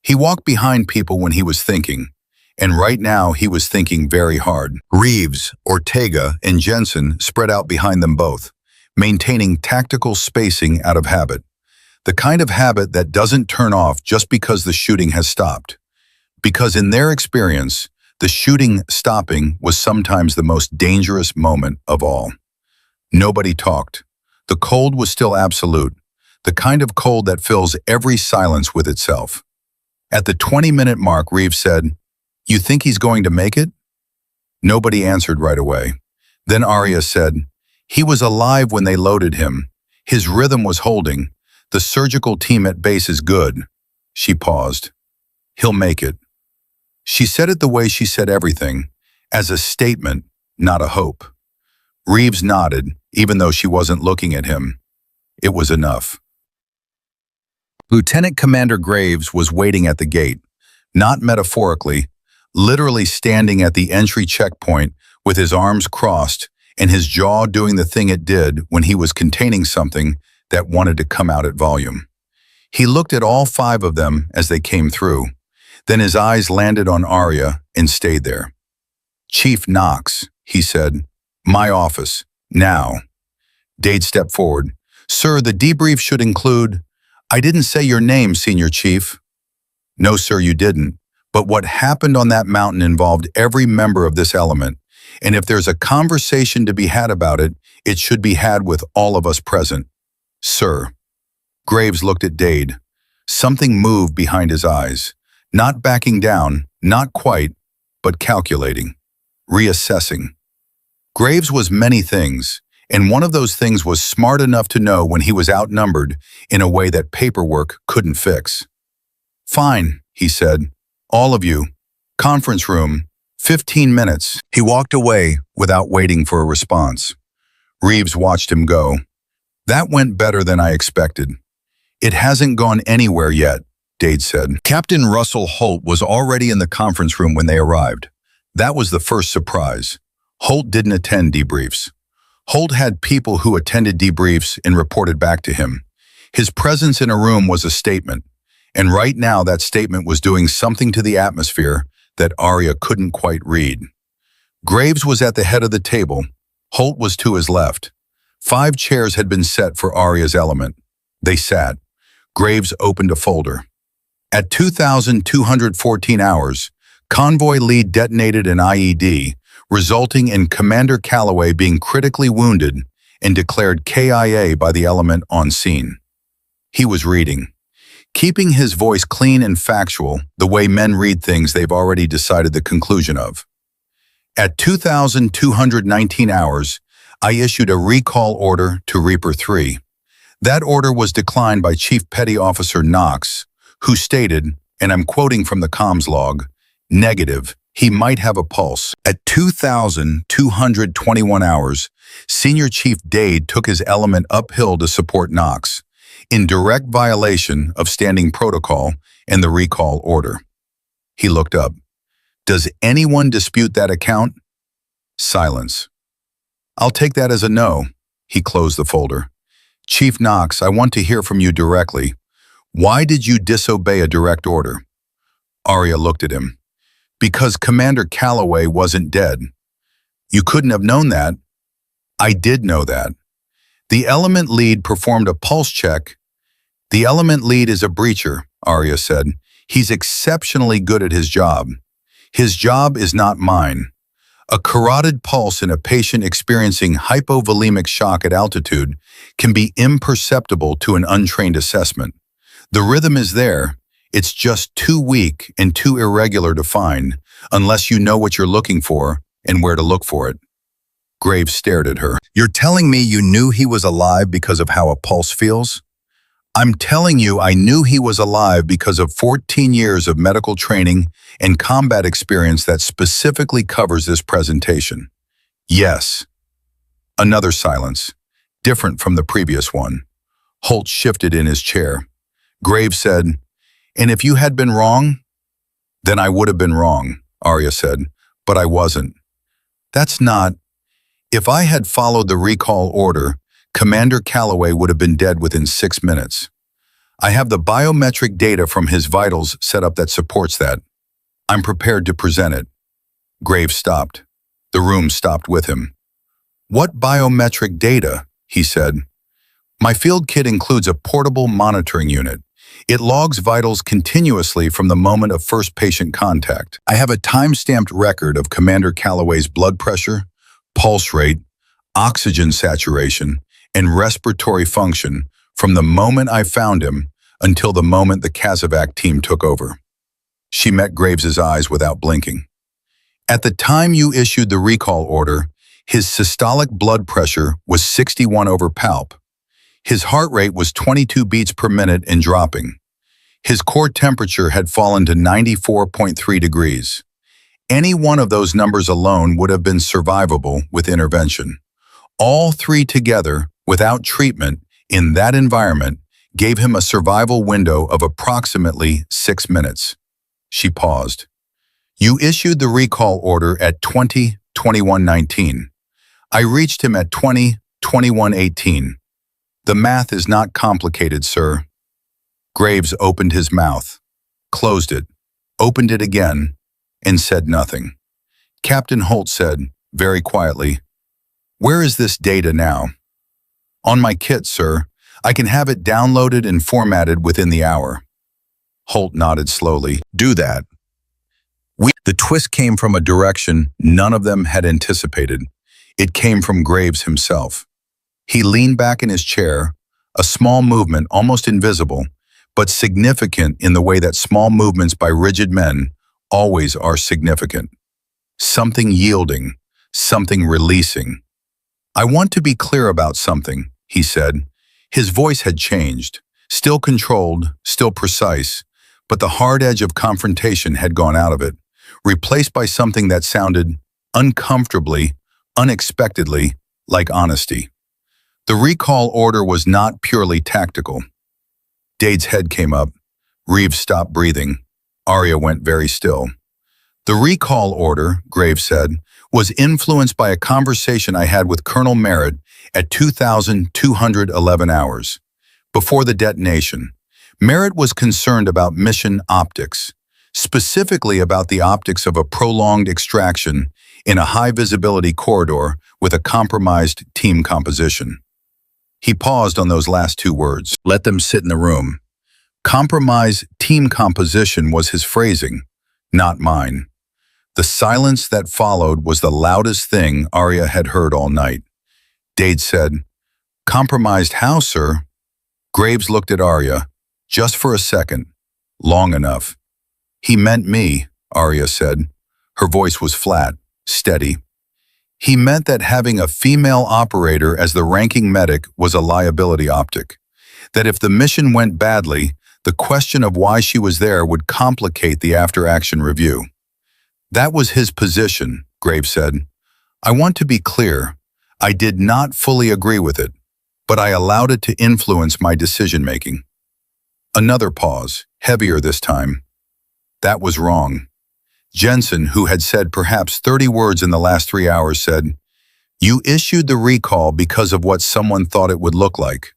He walked behind people when he was thinking, and right now he was thinking very hard. Reeves, Ortega, and Jensen spread out behind them both, maintaining tactical spacing out of habit. The kind of habit that doesn't turn off just because the shooting has stopped. Because in their experience, the shooting stopping was sometimes the most dangerous moment of all. Nobody talked. The cold was still absolute, the kind of cold that fills every silence with itself. At the 20-minute mark, Reeves said, "You think he's going to make it?" Nobody answered right away. Then Arya said, "He was alive when they loaded him. His rhythm was holding. The surgical team at base is good." She paused. "He'll make it." She said it the way she said everything, as a statement, not a hope. Reeves nodded, even though she wasn't looking at him. It was enough. Lieutenant Commander Graves was waiting at the gate, not metaphorically, literally standing at the entry checkpoint with his arms crossed and his jaw doing the thing it did when he was containing something that wanted to come out at volume. He looked at all 5 of them as they came through. Then his eyes landed on Arya and stayed there. "Chief Knox," he said. "My office. Now." Dade stepped forward. "Sir, the debrief should include—" "I didn't say your name, Senior Chief." "No, sir, you didn't. But what happened on that mountain involved every member of this element. And if there's a conversation to be had about it, it should be had with all of us present. Sir." Graves looked at Dade. Something moved behind his eyes. Not backing down, not quite, but calculating, reassessing. Graves was many things, and one of those things was smart enough to know when he was outnumbered in a way that paperwork couldn't fix. "Fine," he said. "All of you. Conference room. 15 minutes. He walked away without waiting for a response. Reeves watched him go. "That went better than I expected." "It hasn't gone anywhere yet," Dade said. Captain Russell Holt was already in the conference room when they arrived. That was the first surprise. Holt didn't attend debriefs. Holt had people who attended debriefs and reported back to him. His presence in a room was a statement, and right now that statement was doing something to the atmosphere that Arya couldn't quite read. Graves was at the head of the table. Holt was to his left. 5 chairs had been set for Arya's element. They sat. Graves opened a folder. At 2,214 hours, convoy lead detonated an IED, resulting in Commander Calloway being critically wounded and declared KIA by the element on scene. He was reading, keeping his voice clean and factual, the way men read things they've already decided the conclusion of. At 2,219 hours, I issued a recall order to Reaper 3. That order was declined by Chief Petty Officer Knox, who stated, and I'm quoting from the comms log, "Negative, he might have a pulse." At 2,221 hours, Senior Chief Dade took his element uphill to support Knox, in direct violation of standing protocol and the recall order. He looked up. "Does anyone dispute that account?" Silence. "I'll take that as a no." He closed the folder. "Chief Knox, I want to hear from you directly. Why did you disobey a direct order?" Arya looked at him. "Because Commander Calloway wasn't dead." "You couldn't have known that." "I did know that." "The element lead performed a pulse check." "The element lead is a breacher," Arya said. "He's exceptionally good at his job. His job is not mine. A carotid pulse in a patient experiencing hypovolemic shock at altitude can be imperceptible to an untrained assessment. The rhythm is there. It's just too weak and too irregular to find, unless you know what you're looking for and where to look for it." Graves stared at her. "You're telling me you knew he was alive because of how a pulse feels?" "I'm telling you I knew he was alive because of 14 years of medical training and combat experience that specifically covers this presentation." "Yes." Another silence, different from the previous one. Holt shifted in his chair. Graves said, "And if you had been wrong?" "Then I would have been wrong," Arya said, "but I wasn't." "That's not—" "If I had followed the recall order, Commander Calloway would have been dead within 6 minutes. I have the biometric data from his vitals set up that supports that. I'm prepared to present it." Graves stopped. The room stopped with him. "What biometric data?" he said. "My field kit includes a portable monitoring unit. It logs vitals continuously from the moment of first patient contact. I have a time-stamped record of Commander Calloway's blood pressure, pulse rate, oxygen saturation, and respiratory function from the moment I found him until the moment the Casevac team took over." She met Graves's eyes without blinking. "At the time you issued the recall order, his systolic blood pressure was 61 over palp. His heart rate was 22 beats per minute and dropping. His core temperature had fallen to 94.3 degrees. Any one of those numbers alone would have been survivable with intervention. All 3 together, without treatment, in that environment, gave him a survival window of approximately 6 minutes. She paused. "You issued the recall order at 20-21-19. I reached him at 20-21-18. The math is not complicated, sir." Graves opened his mouth, closed it, opened it again, and said nothing. Captain Holt said, very quietly, "Where is this data now?" "On my kit, sir. I can have it downloaded and formatted within the hour." Holt nodded slowly. "Do that." The twist came from a direction none of them had anticipated. It came from Graves himself. He leaned back in his chair, a small movement almost invisible, but significant in the way that small movements by rigid men always are significant. Something yielding, something releasing. "I want to be clear about something," he said. His voice had changed, still controlled, still precise, but the hard edge of confrontation had gone out of it, replaced by something that sounded uncomfortably, unexpectedly, like honesty. The recall order was not purely tactical. Dade's head came up. Reeves stopped breathing. Arya went very still. "The recall order," Graves said, "was influenced by a conversation I had with Colonel Merritt at 2,211 hours. Before the detonation, Merritt was concerned about mission optics, specifically about the optics of a prolonged extraction in a high-visibility corridor with a compromised team composition." He paused on those last two words. Let them sit in the room. Compromise team composition was his phrasing, not mine. The silence that followed was the loudest thing Arya had heard all night. Dade said, "Compromised how, sir?" Graves looked at Arya, just for a second, long enough. "He meant me," Arya said. Her voice was flat, steady. "He meant that having a female operator as the ranking medic was a liability optic. That if the mission went badly, the question of why she was there would complicate the after-action review." "That was his position," Graves said. "I want to be clear. I did not fully agree with it, but I allowed it to influence my decision-making." Another pause, heavier this time. "That was wrong." Jensen, who had said perhaps 30 words in the last 3 hours, said, "You issued the recall because of what someone thought it would look like."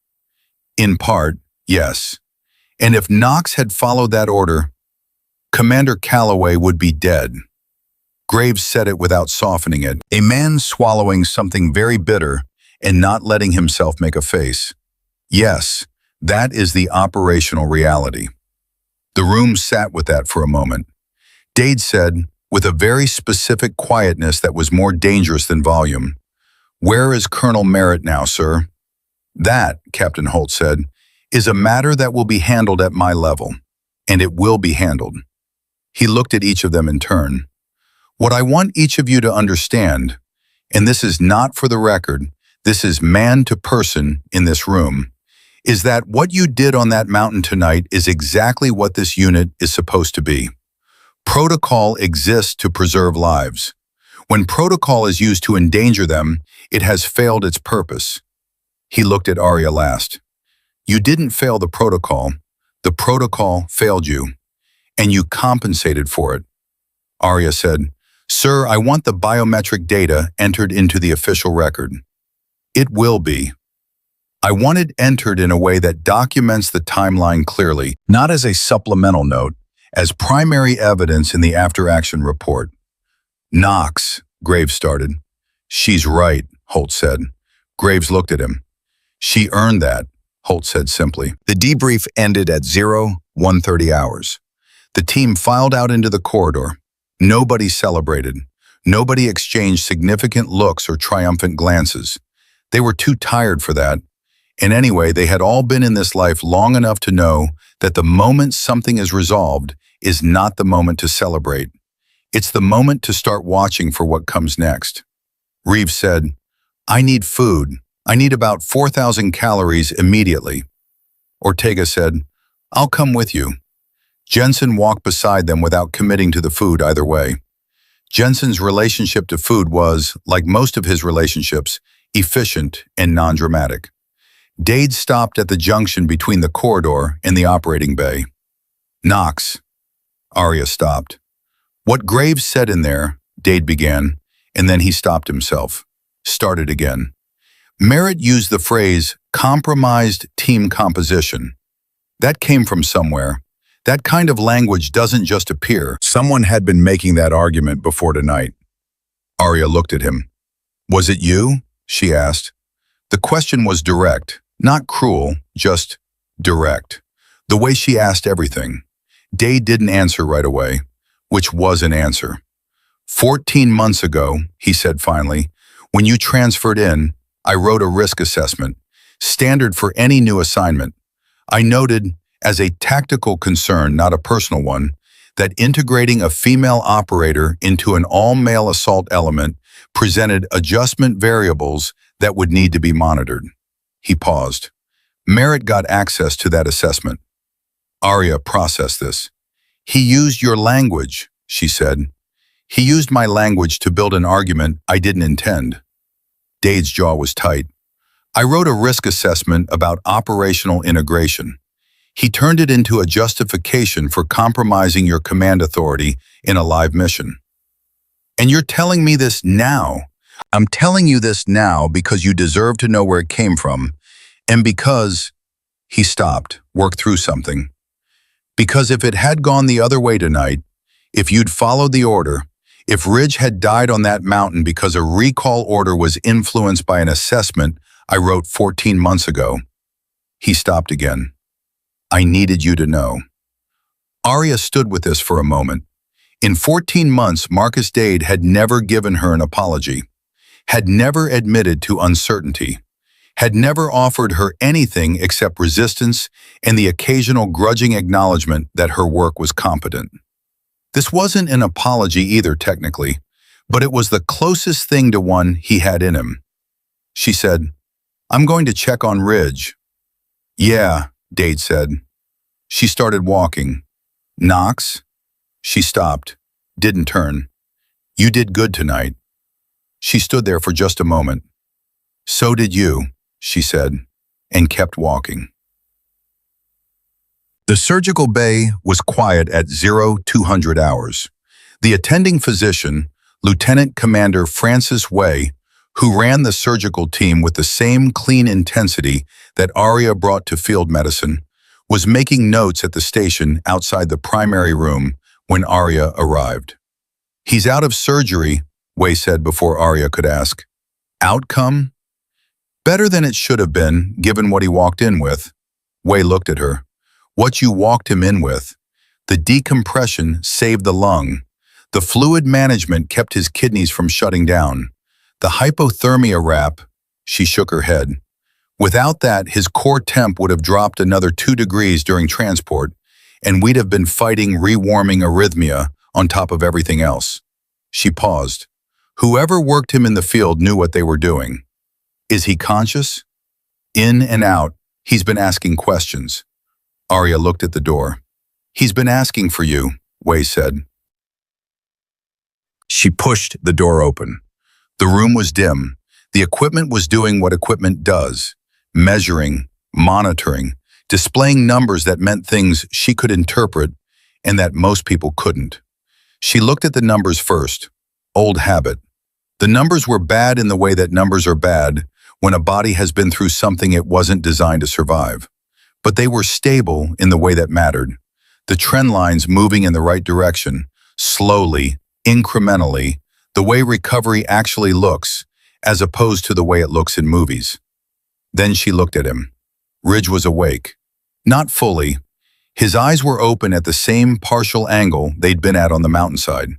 "In part, yes. And if Knox had followed that order, Commander Calloway would be dead." Graves said it without softening it, a man swallowing something very bitter and not letting himself make a face. "Yes, that is the operational reality." The room sat with that for a moment. Dade said, with a very specific quietness that was more dangerous than volume, "Where is Colonel Merritt now, sir?" "That," Captain Holt said, "is a matter that will be handled at my level, and it will be handled." He looked at each of them in turn. "What I want each of you to understand, and this is not for the record, this is man to person in this room, is that what you did on that mountain tonight is exactly what this unit is supposed to be. Protocol exists to preserve lives. When protocol is used to endanger them, it has failed its purpose." He looked at Arya last. "You didn't fail the protocol failed you, and you compensated for it." Arya said, "Sir, I want the biometric data entered into the official record." "It will be. I want it entered in a way that documents the timeline clearly, not as a supplemental note, as primary evidence in the after-action report." "Knox," Graves started. "She's right," Holt said. Graves looked at him. "She earned that," Holt said simply. The debrief ended at 01:30 hours. The team filed out into the corridor. Nobody celebrated. Nobody exchanged significant looks or triumphant glances. They were too tired for that. And anyway, they had all been in this life long enough to know that the moment something is resolved is not the moment to celebrate. It's the moment to start watching for what comes next. Reeves said, "I need food. I need about 4,000 calories immediately." Ortega said, "I'll come with you." Jensen walked beside them without committing to the food either way. Jensen's relationship to food was, like most of his relationships, efficient and non-dramatic. Dade stopped at the junction between the corridor and the operating bay. "Knox." Arya stopped. "What Graves said in there," Dade began, and then he stopped himself. Started again. "Merritt used the phrase compromised team composition. That came from somewhere. That kind of language doesn't just appear. Someone had been making that argument before tonight. Arya looked at him. Was it you? She asked. The question was direct, not cruel, just direct. The way she asked everything. Day didn't answer right away, which was an answer. 14 months ago, he said finally, when you transferred in, I wrote a risk assessment, standard for any new assignment. I noted, as a tactical concern, not a personal one, that integrating a female operator into an all-male assault element presented adjustment variables that would need to be monitored. He paused. Merritt got access to that assessment. Arya processed this. He used your language, she said. He used my language to build an argument I didn't intend. Dade's jaw was tight. I wrote a risk assessment about operational integration. He turned it into a justification for compromising your command authority in a live mission. And you're telling me this now? I'm telling you this now because you deserve to know where it came from, and because, he stopped, worked through something. Because if it had gone the other way tonight, if you'd followed the order, if Ridge had died on that mountain because a recall order was influenced by an assessment I wrote 14 months ago. He stopped again. I needed you to know. Arya stood with this for a moment. In 14 months, Marcus Dade had never given her an apology, had never admitted to uncertainty, had never offered her anything except resistance and the occasional grudging acknowledgement that her work was competent. This wasn't an apology either, technically, but it was the closest thing to one he had in him. She said, I'm going to check on Ridge. Yeah, Dade said. She started walking. Knox? She stopped, didn't turn. You did good tonight. She stood there for just a moment. So did you, she said, and kept walking. The surgical bay was quiet at 0200 hours. The attending physician, Lieutenant Commander Francis Way, who ran the surgical team with the same clean intensity that Arya brought to field medicine, was making notes at the station outside the primary room when Arya arrived. He's out of surgery, Way said before Arya could ask. Outcome? Better than it should have been, given what he walked in with. Way looked at her. What you walked him in with. The decompression saved the lung. The fluid management kept his kidneys from shutting down. The hypothermia wrap, she shook her head. Without that, his core temp would have dropped another 2 degrees during transport, and we'd have been fighting rewarming arrhythmia on top of everything else. She paused. Whoever worked him in the field knew what they were doing. Is he conscious? In and out, he's been asking questions. Arya looked at the door. He's been asking for you, Way said. She pushed the door open. The room was dim. The equipment was doing what equipment does, measuring, monitoring, displaying numbers that meant things she could interpret and that most people couldn't. She looked at the numbers first. Old habit. The numbers were bad in the way that numbers are bad when a body has been through something it wasn't designed to survive. But they were stable in the way that mattered. The trend lines moving in the right direction, slowly, incrementally, the way recovery actually looks, as opposed to the way it looks in movies. Then she looked at him. Ridge was awake. Not fully. His eyes were open at the same partial angle they'd been at on the mountainside.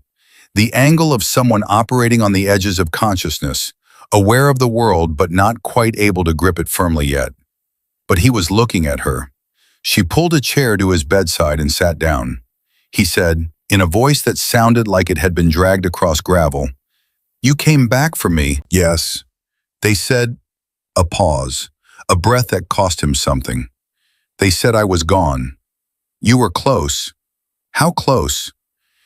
The angle of someone operating on the edges of consciousness, aware of the world but not quite able to grip it firmly yet. But he was looking at her. She pulled a chair to his bedside and sat down. He said, in a voice that sounded like it had been dragged across gravel, You came back for me. Yes. They said, a pause, a breath that cost him something. They said I was gone. You were close. How close?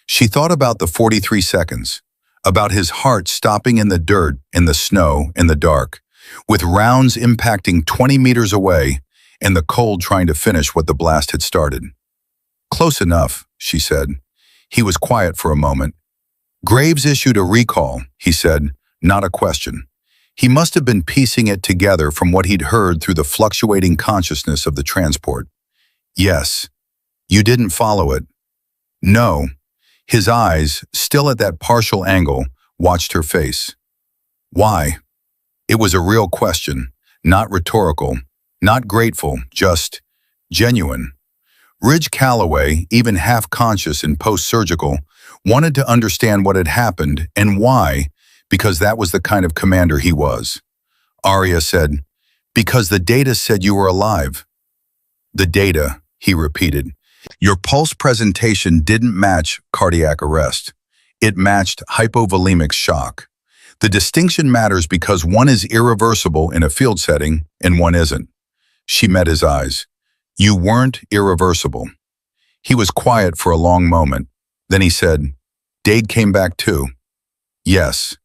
She thought about the 43 seconds, about his heart stopping in the dirt, in the snow, in the dark, with rounds impacting 20 meters away and the cold trying to finish what the blast had started. Close enough, she said. He was quiet for a moment. Graves issued a recall, he said, not a question. He must have been piecing it together from what he'd heard through the fluctuating consciousness of the transport. Yes. You didn't follow it. No. His eyes, still at that partial angle, watched her face. Why? It was a real question, not rhetorical, not grateful, just genuine. Ridge Calloway, even half-conscious and post-surgical, wanted to understand what had happened and why, because that was the kind of commander he was. Arya said, "Because the data said you were alive." "The data," he repeated. "Your pulse presentation didn't match cardiac arrest. It matched hypovolemic shock. The distinction matters because one is irreversible in a field setting and one isn't." She met his eyes. "You weren't irreversible." He was quiet for a long moment. Then he said, "Dade came back too." "Yes."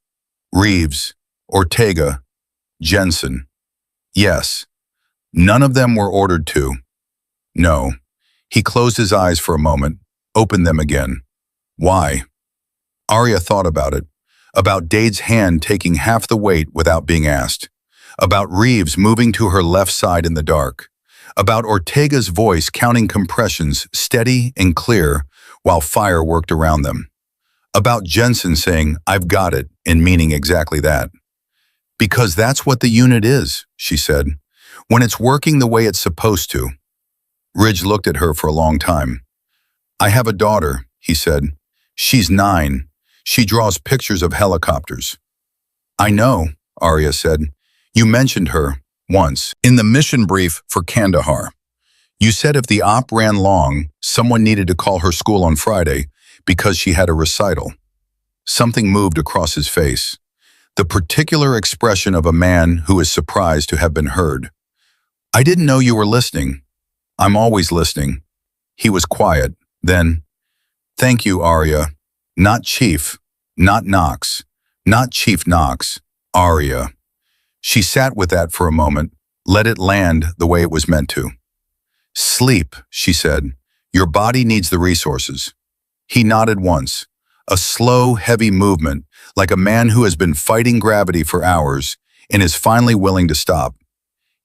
"Reeves, Ortega, Jensen." "Yes." "None of them were ordered to." "No." He closed his eyes for a moment, opened them again. "Why?" Arya thought about it. About Dade's hand taking half the weight without being asked. About Reeves moving to her left side in the dark. About Ortega's voice counting compressions steady and clear while fire worked around them. About Jensen saying, "I've got it," and meaning exactly that. "Because that's what the unit is," she said, "when it's working the way it's supposed to." Ridge looked at her for a long time. "I have a daughter," he said. "She's 9. She draws pictures of helicopters." "I know," Arya said. "You mentioned her once in the mission brief for Kandahar. You said if the op ran long, someone needed to call her school on Friday because she had a recital." Something moved across his face. The particular expression of a man who is surprised to have been heard. "I didn't know you were listening." "I'm always listening." He was quiet. Then, "Thank you, Arya. Not Chief, not Knox, not Chief Knox, Arya." She sat with that for a moment, let it land the way it was meant to. "Sleep," she said. "Your body needs the resources." He nodded once. A slow, heavy movement, like a man who has been fighting gravity for hours and is finally willing to stop.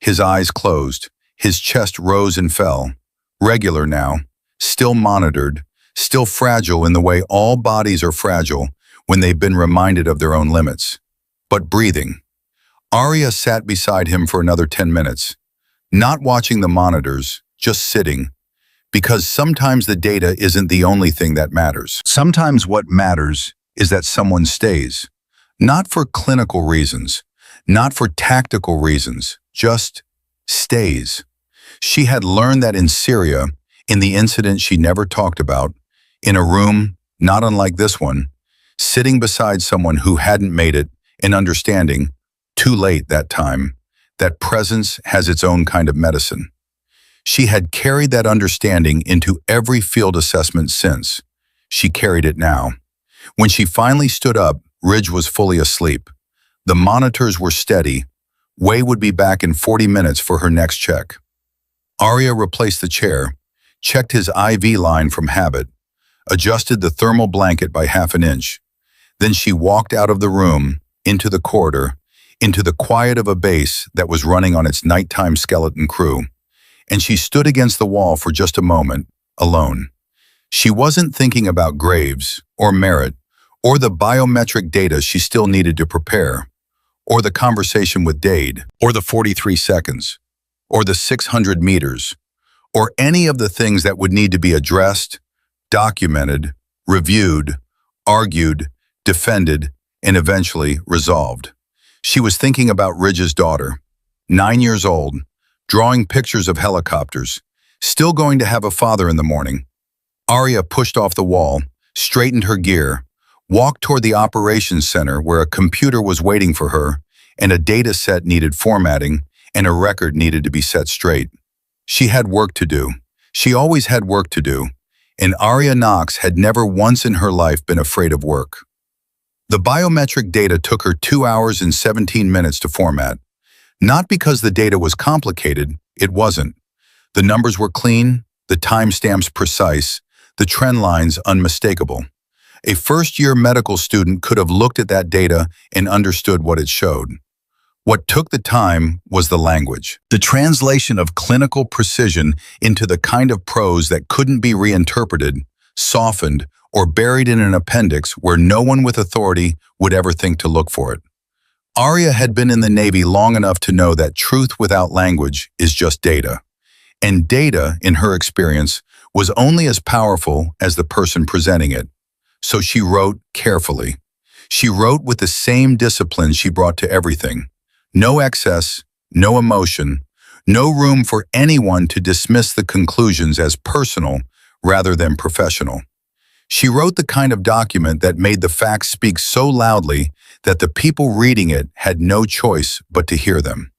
His eyes closed. His chest rose and fell. Regular now, still monitored, still fragile in the way all bodies are fragile when they've been reminded of their own limits. But breathing. Arya sat beside him for another 10 minutes, not watching the monitors, just sitting, because sometimes the data isn't the only thing that matters. Sometimes what matters is that someone stays, not for clinical reasons, not for tactical reasons, just stays. She had learned that in Syria, in the incident she never talked about, in a room not unlike this one, sitting beside someone who hadn't made it and understanding, too late that time, that presence has its own kind of medicine. She had carried that understanding into every field assessment since. She carried it now. When she finally stood up, Ridge was fully asleep. The monitors were steady. Way would be back in 40 minutes for her next check. Arya replaced the chair, checked his IV line from habit, adjusted the thermal blanket by half an inch. Then she walked out of the room, into the corridor, into the quiet of a base that was running on its nighttime skeleton crew. And she stood against the wall for just a moment, alone. She wasn't thinking about Graves, or Merritt, or the biometric data she still needed to prepare, or the conversation with Dade, or the 43 seconds, or the 600 meters, or any of the things that would need to be addressed, documented, reviewed, argued, defended, and eventually resolved. She was thinking about Ridge's daughter, 9 years old, drawing pictures of helicopters, still going to have a father in the morning. Arya pushed off the wall, straightened her gear, walked toward the operations center where a computer was waiting for her, and a data set needed formatting, and a record needed to be set straight. She had work to do. She always had work to do, and Arya Knox had never once in her life been afraid of work. The biometric data took her 2 hours and 17 minutes to format. Not because the data was complicated, it wasn't. The numbers were clean, the timestamps precise, the trend lines unmistakable. A first-year medical student could have looked at that data and understood what it showed. What took the time was the language, the translation of clinical precision into the kind of prose that couldn't be reinterpreted, softened, or buried in an appendix where no one with authority would ever think to look for it. Arya had been in the Navy long enough to know that truth without language is just data. And data, in her experience, was only as powerful as the person presenting it. So she wrote carefully. She wrote with the same discipline she brought to everything. No excess, no emotion, no room for anyone to dismiss the conclusions as personal rather than professional. She wrote the kind of document that made the facts speak so loudly that the people reading it had no choice but to hear them.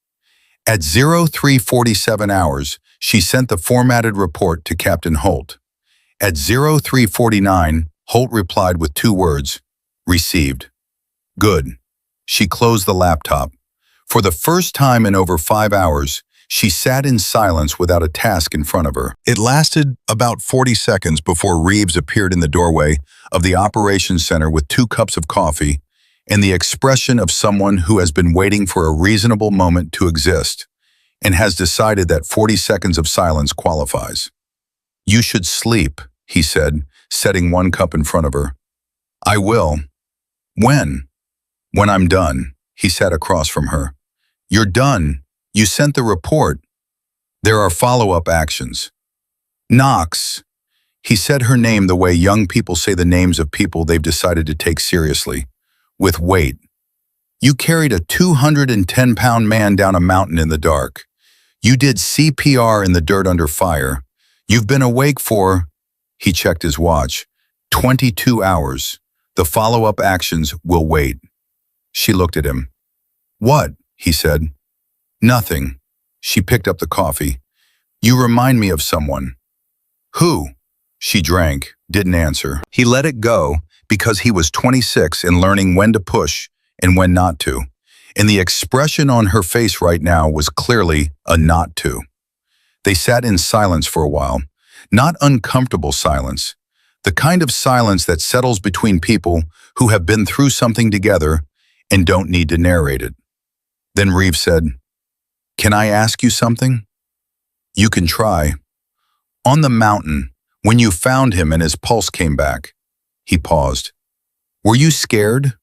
At 0347 hours, she sent the formatted report to Captain Holt. At 0349, Holt replied with 2 words, "Received." Good. She closed the laptop. For the first time in over 5 hours, she sat in silence without a task in front of her. It lasted about 40 seconds before Reeves appeared in the doorway of the operations center with 2 cups of coffee and the expression of someone who has been waiting for a reasonable moment to exist and has decided that 40 seconds of silence qualifies. "You should sleep," he said, setting 1 cup in front of her. "I will." "When?" "When I'm done." He sat across from her. "You're done. You sent the report." "There are follow-up actions." "Knox." He said her name the way young people say the names of people they've decided to take seriously, with weight. "You carried a 210-pound man down a mountain in the dark. You did CPR in the dirt under fire. You've been awake for," he checked his watch, "22 hours. The follow-up actions will wait." She looked at him. "What?" he said. "Nothing." She picked up the coffee. "You remind me of someone." "Who?" She drank, didn't answer. He let it go because he was 26 and learning when to push and when not to. And the expression on her face right now was clearly a not to. They sat in silence for a while, not uncomfortable silence, the kind of silence that settles between people who have been through something together and don't need to narrate it. Then Reeves said, "Can I ask you something?" "You can try." "On the mountain, when you found him and his pulse came back," he paused, "were you scared?"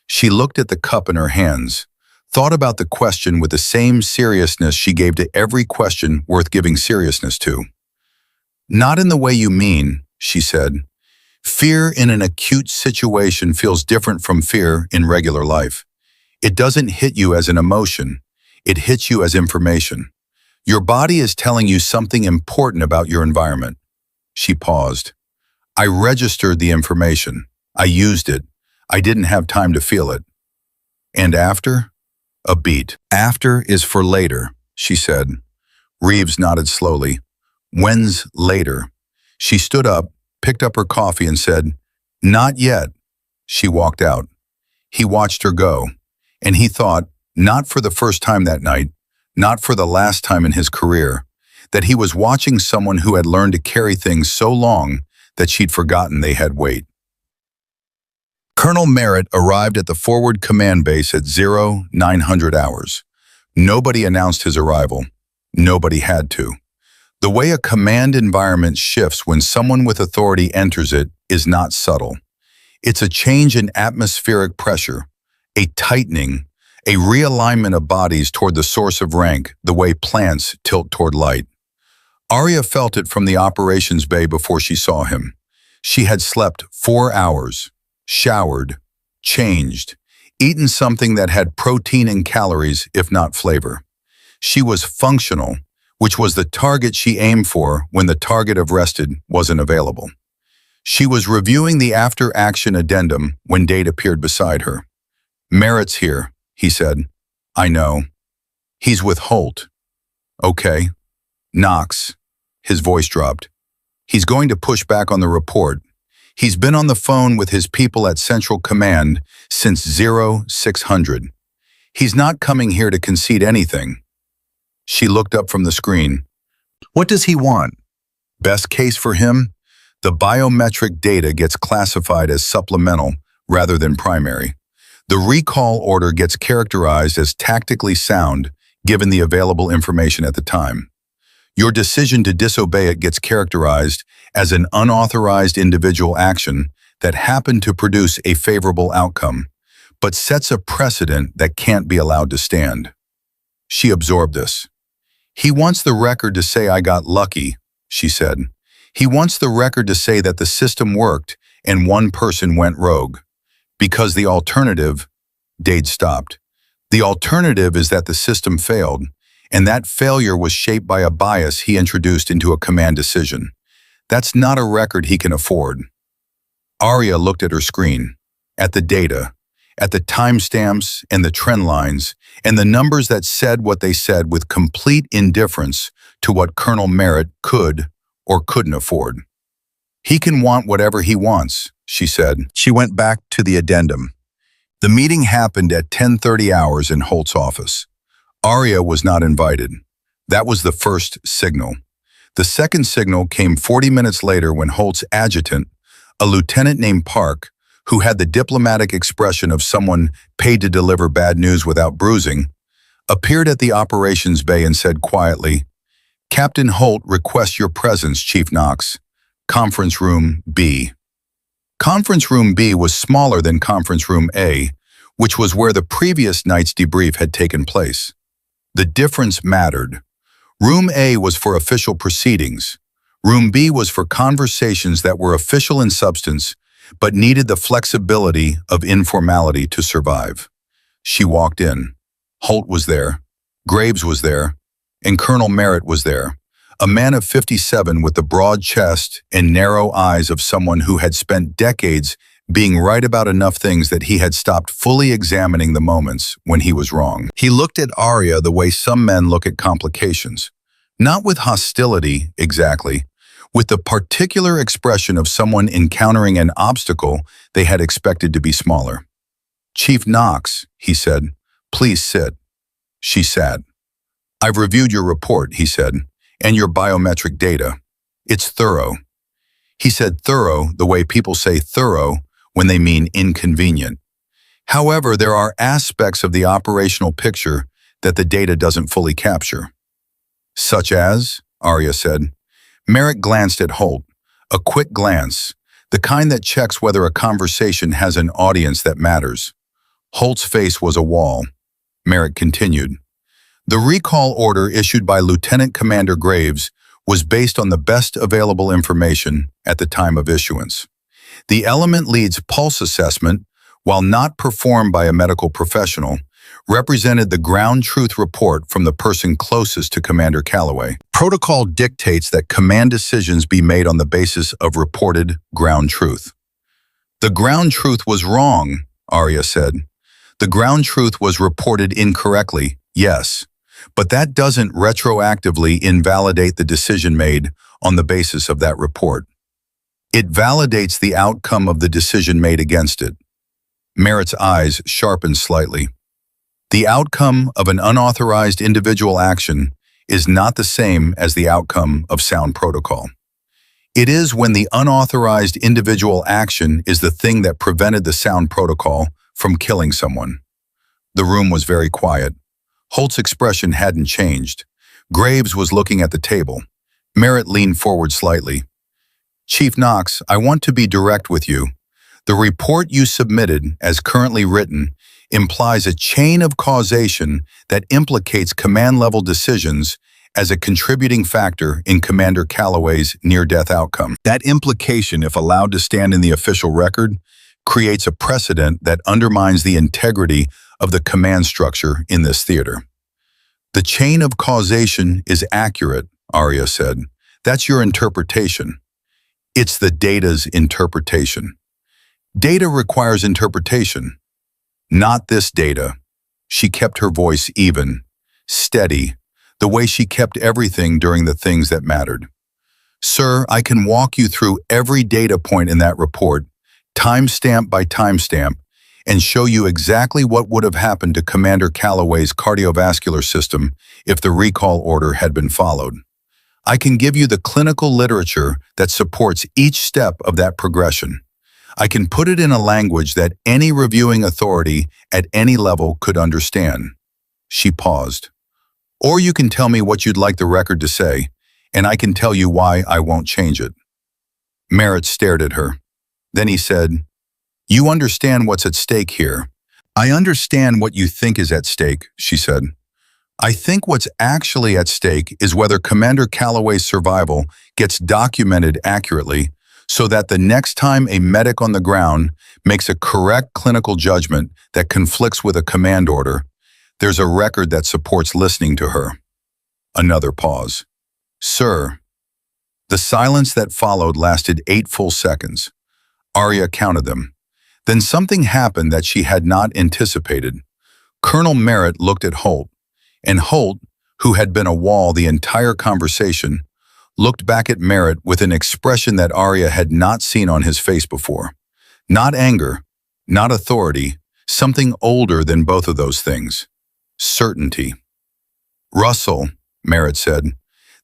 She looked at the cup in her hands, thought about the question with the same seriousness she gave to every question worth giving seriousness to. "Not in the way you mean," she said. "Fear in an acute situation feels different from fear in regular life. It doesn't hit you as an emotion. It hits you as information. Your body is telling you something important about your environment." She paused. "I registered the information. I used it. I didn't have time to feel it." "And after?" A beat. "After is for later," she said. Reeves nodded slowly. "When's later?" She stood up, picked up her coffee and said, "Not yet." She walked out. He watched her go, and he thought, not for the first time that night, not for the last time in his career, that he was watching someone who had learned to carry things so long that she'd forgotten they had weight. Colonel Merritt arrived at the forward command base at 0900 hours. Nobody announced his arrival. Nobody had to. The way a command environment shifts when someone with authority enters it is not subtle. It's a change in atmospheric pressure, a tightening, a realignment of bodies toward the source of rank, the way plants tilt toward light. Arya felt it from the operations bay before she saw him. She had slept 4 hours, showered, changed, eaten something that had protein and calories, if not flavor. She was functional, which was the target she aimed for when the target of rested wasn't available. She was reviewing the after-action addendum when Date appeared beside her. "Merritt's here," he said. "I know." "He's with Holt." "Okay." "Knox." His voice dropped. "He's going to push back on the report. He's been on the phone with his people at Central Command since 0600. He's not coming here to concede anything." She looked up from the screen. "What does he want?" "Best case for him? The biometric data gets classified as supplemental rather than primary. The recall order gets characterized as tactically sound given the available information at the time. Your decision to disobey it gets characterized as an unauthorized individual action that happened to produce a favorable outcome, but sets a precedent that can't be allowed to stand. She absorbed this. He wants the record to say I got lucky, she said. He wants the record to say that the system worked and one person went rogue. Because the alternative, Dade stopped. The alternative is that the system failed, and that failure was shaped by a bias he introduced into a command decision. That's not a record he can afford. Arya looked at her screen, at the data, at the timestamps and the trend lines, and the numbers that said what they said with complete indifference to what Colonel Merritt could or couldn't afford. He can want whatever he wants, she said. She went back to the addendum. The meeting happened at 10:30 hours in Holt's office. Arya was not invited. That was the first signal. The second signal came 40 minutes later when Holt's adjutant, a lieutenant named Park, who had the diplomatic expression of someone paid to deliver bad news without bruising, appeared at the operations bay and said quietly, "Captain Holt requests your presence, Chief Knox. Conference Room B." Conference Room B was smaller than Conference Room A, which was where the previous night's debrief had taken place. The difference mattered. Room A was for official proceedings. Room B was for conversations that were official in substance, but needed the flexibility of informality to survive. She walked in. Holt was there. Graves was there. And Colonel Merritt was there. A man of 57 with the broad chest and narrow eyes of someone who had spent decades being right about enough things that he had stopped fully examining the moments when he was wrong. He looked at Arya the way some men look at complications. Not with hostility, exactly, with the particular expression of someone encountering an obstacle they had expected to be smaller. "Chief Knox," he said, "please sit." She sat. "I've reviewed your report," he said, "and your biometric data. It's thorough." He said thorough the way people say thorough when they mean inconvenient. However, there are aspects of the operational picture that the data doesn't fully capture. "Such as?" Arya said. Merritt glanced at Holt, a quick glance, the kind that checks whether a conversation has an audience that matters. Holt's face was a wall. Merritt continued. "The recall order issued by Lieutenant Commander Graves was based on the best available information at the time of issuance. The element lead's pulse assessment, while not performed by a medical professional, represented the ground truth report from the person closest to Commander Calloway. Protocol dictates that command decisions be made on the basis of reported ground truth." "The ground truth was wrong," Arya said. "The ground truth was reported incorrectly, yes, but that doesn't retroactively invalidate the decision made on the basis of that report. It validates the outcome of the decision made against it." Merritt's eyes sharpened slightly. "The outcome of an unauthorized individual action is not the same as the outcome of sound protocol. It is when the unauthorized individual action is the thing that prevented the sound protocol from killing someone." The room was very quiet. Holt's expression hadn't changed. Graves was looking at the table. Merritt leaned forward slightly. "Chief Knox, I want to be direct with you. The report you submitted, as currently written, implies a chain of causation that implicates command-level decisions as a contributing factor in Commander Calloway's near-death outcome. That implication, if allowed to stand in the official record, creates a precedent that undermines the integrity of the command structure in this theater." "The chain of causation is accurate," Arya said. "That's your interpretation. It's the data's interpretation. Data requires interpretation. Not this data." She kept her voice even, steady, the way she kept everything during the things that mattered. "Sir, I can walk you through every data point in that report, timestamp by timestamp, and show you exactly what would have happened to Commander Calloway's cardiovascular system if the recall order had been followed. I can give you the clinical literature that supports each step of that progression. I can put it in a language that any reviewing authority at any level could understand." She paused. "Or you can tell me what you'd like the record to say, and I can tell you why I won't change it." Merritt stared at her. Then he said, "You understand what's at stake here." "I understand what you think is at stake," she said. "I think what's actually at stake is whether Commander Calloway's survival gets documented accurately so that the next time a medic on the ground makes a correct clinical judgment that conflicts with a command order, there's a record that supports listening to her." Another pause. "Sir." The silence that followed lasted 8 full seconds. Arya counted them. Then something happened that she had not anticipated. Colonel Merritt looked at Holt, and Holt, who had been a wall the entire conversation, looked back at Merritt with an expression that Arya had not seen on his face before. Not anger, not authority, something older than both of those things. Certainty. "Russell," Merritt said,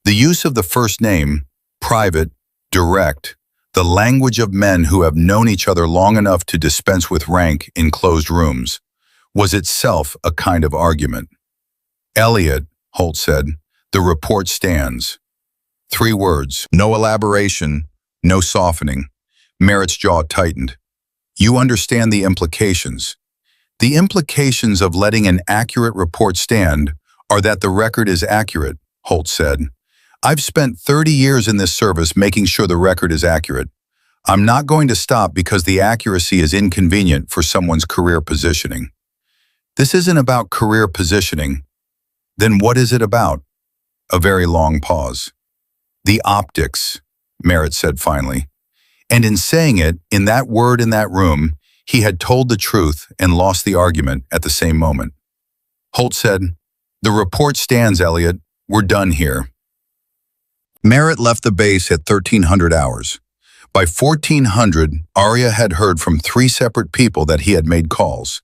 "the use of the first name, private, direct, the language of men who have known each other long enough to dispense with rank in closed rooms, was itself a kind of argument." "Elliot," Holt said, "the report stands." 3 words, no elaboration, no softening. Merritt's jaw tightened. "You understand the implications." "The implications of letting an accurate report stand are that the record is accurate," Holt said. "I've spent 30 years in this service making sure the record is accurate. I'm not going to stop because the accuracy is inconvenient for someone's career positioning." "This isn't about career positioning." "Then what is it about?" A very long pause. "The optics," Merritt said finally. And in saying it, in that word in that room, he had told the truth and lost the argument at the same moment. Holt said, "The report stands, Elliot. We're done here." Merritt left the base at 1300 hours. By 1400, Arya had heard from 3 separate people that he had made calls.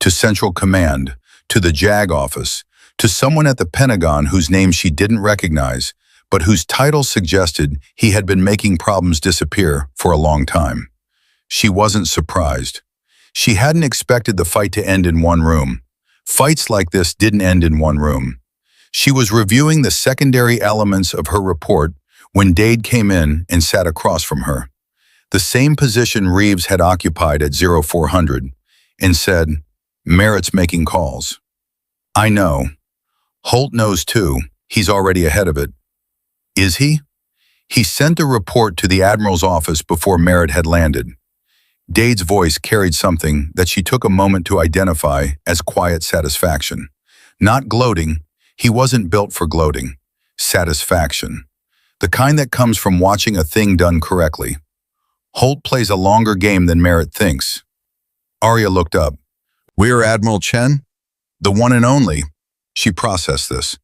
To Central Command, to the JAG office, to someone at the Pentagon whose name she didn't recognize, but whose title suggested he had been making problems disappear for a long time. She wasn't surprised. She hadn't expected the fight to end in one room. Fights like this didn't end in one room. She was reviewing the secondary elements of her report when Dade came in and sat across from her. The same position Reeves had occupied at 0400, and said, "Merritt's making calls." "I know. Holt knows too. He's already ahead of it." "Is he?" "He sent a report to the Admiral's office before Merritt had landed." Dade's voice carried something that she took a moment to identify as quiet satisfaction. Not gloating. He wasn't built for gloating. Satisfaction. The kind that comes from watching a thing done correctly. "Holt plays a longer game than Merritt thinks." Arya looked up. "We're Admiral Chen?" "The one and only." She processed this.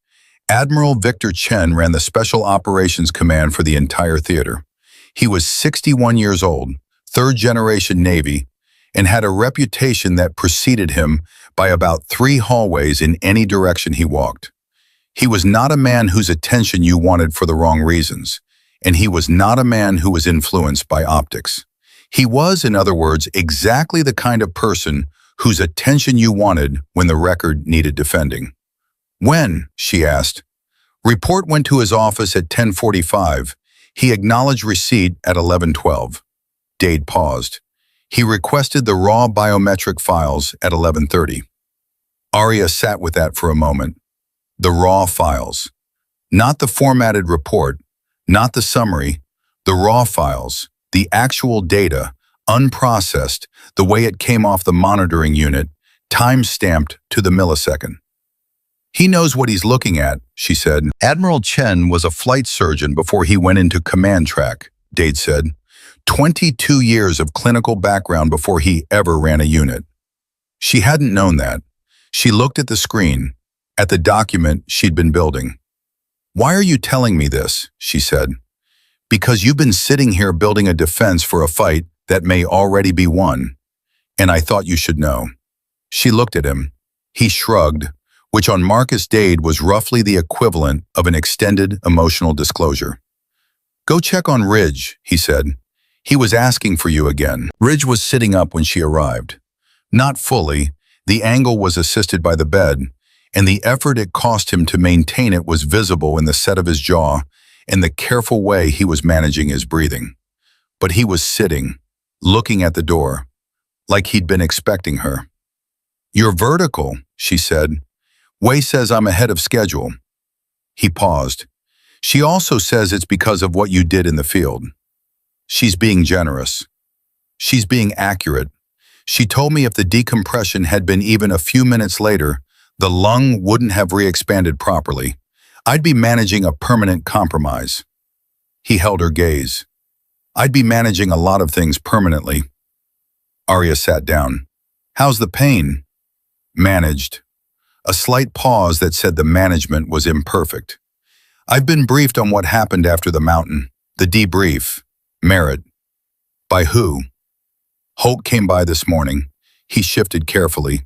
Admiral Victor Chen ran the Special Operations Command for the entire theater. He was 61 years old, 3rd-generation Navy, and had a reputation that preceded him by about 3 hallways in any direction he walked. He was not a man whose attention you wanted for the wrong reasons, and he was not a man who was influenced by optics. He was, in other words, exactly the kind of person whose attention you wanted when the record needed defending. "When?" she asked. "Report went to his office at 10:45. He acknowledged receipt at 11:12. Dade paused. "He requested the raw biometric files at 11:30. Arya sat with that for a moment. The raw files. Not the formatted report, not the summary, the raw files, the actual data, unprocessed, the way it came off the monitoring unit, time-stamped to the millisecond. "He knows what he's looking at," she said. "Admiral Chen was a flight surgeon before he went into command track," Dade said. 22 years of clinical background before he ever ran a unit. She hadn't known that. She looked at the screen, at the document she'd been building. "Why are you telling me this?" she said. "Because you've been sitting here building a defense for a fight that may already be won, and I thought you should know." She looked at him. He shrugged, which on Marcus Dade was roughly the equivalent of an extended emotional disclosure. "Go check on Ridge," he said. He was asking for you again. Ridge was sitting up when she arrived. Not fully. The angle was assisted by the bed, and the effort it cost him to maintain it was visible in the set of his jaw and the careful way he was managing his breathing. But he was sitting, looking at the door, like he'd been expecting her. "You're vertical," she said. "Wei says I'm ahead of schedule." He paused. "She also says it's because of what you did in the field." "She's being generous. She's being accurate. She told me if the decompression had been even a few minutes later, the lung wouldn't have re-expanded properly. I'd be managing a permanent compromise." He held her gaze. "I'd be managing a lot of things permanently." Arya sat down. "How's the pain?" "Managed." A slight pause that said the management was imperfect. "I've been briefed on what happened after the mountain. The debrief. Merit." "By who?" "Holt came by this morning." He shifted carefully.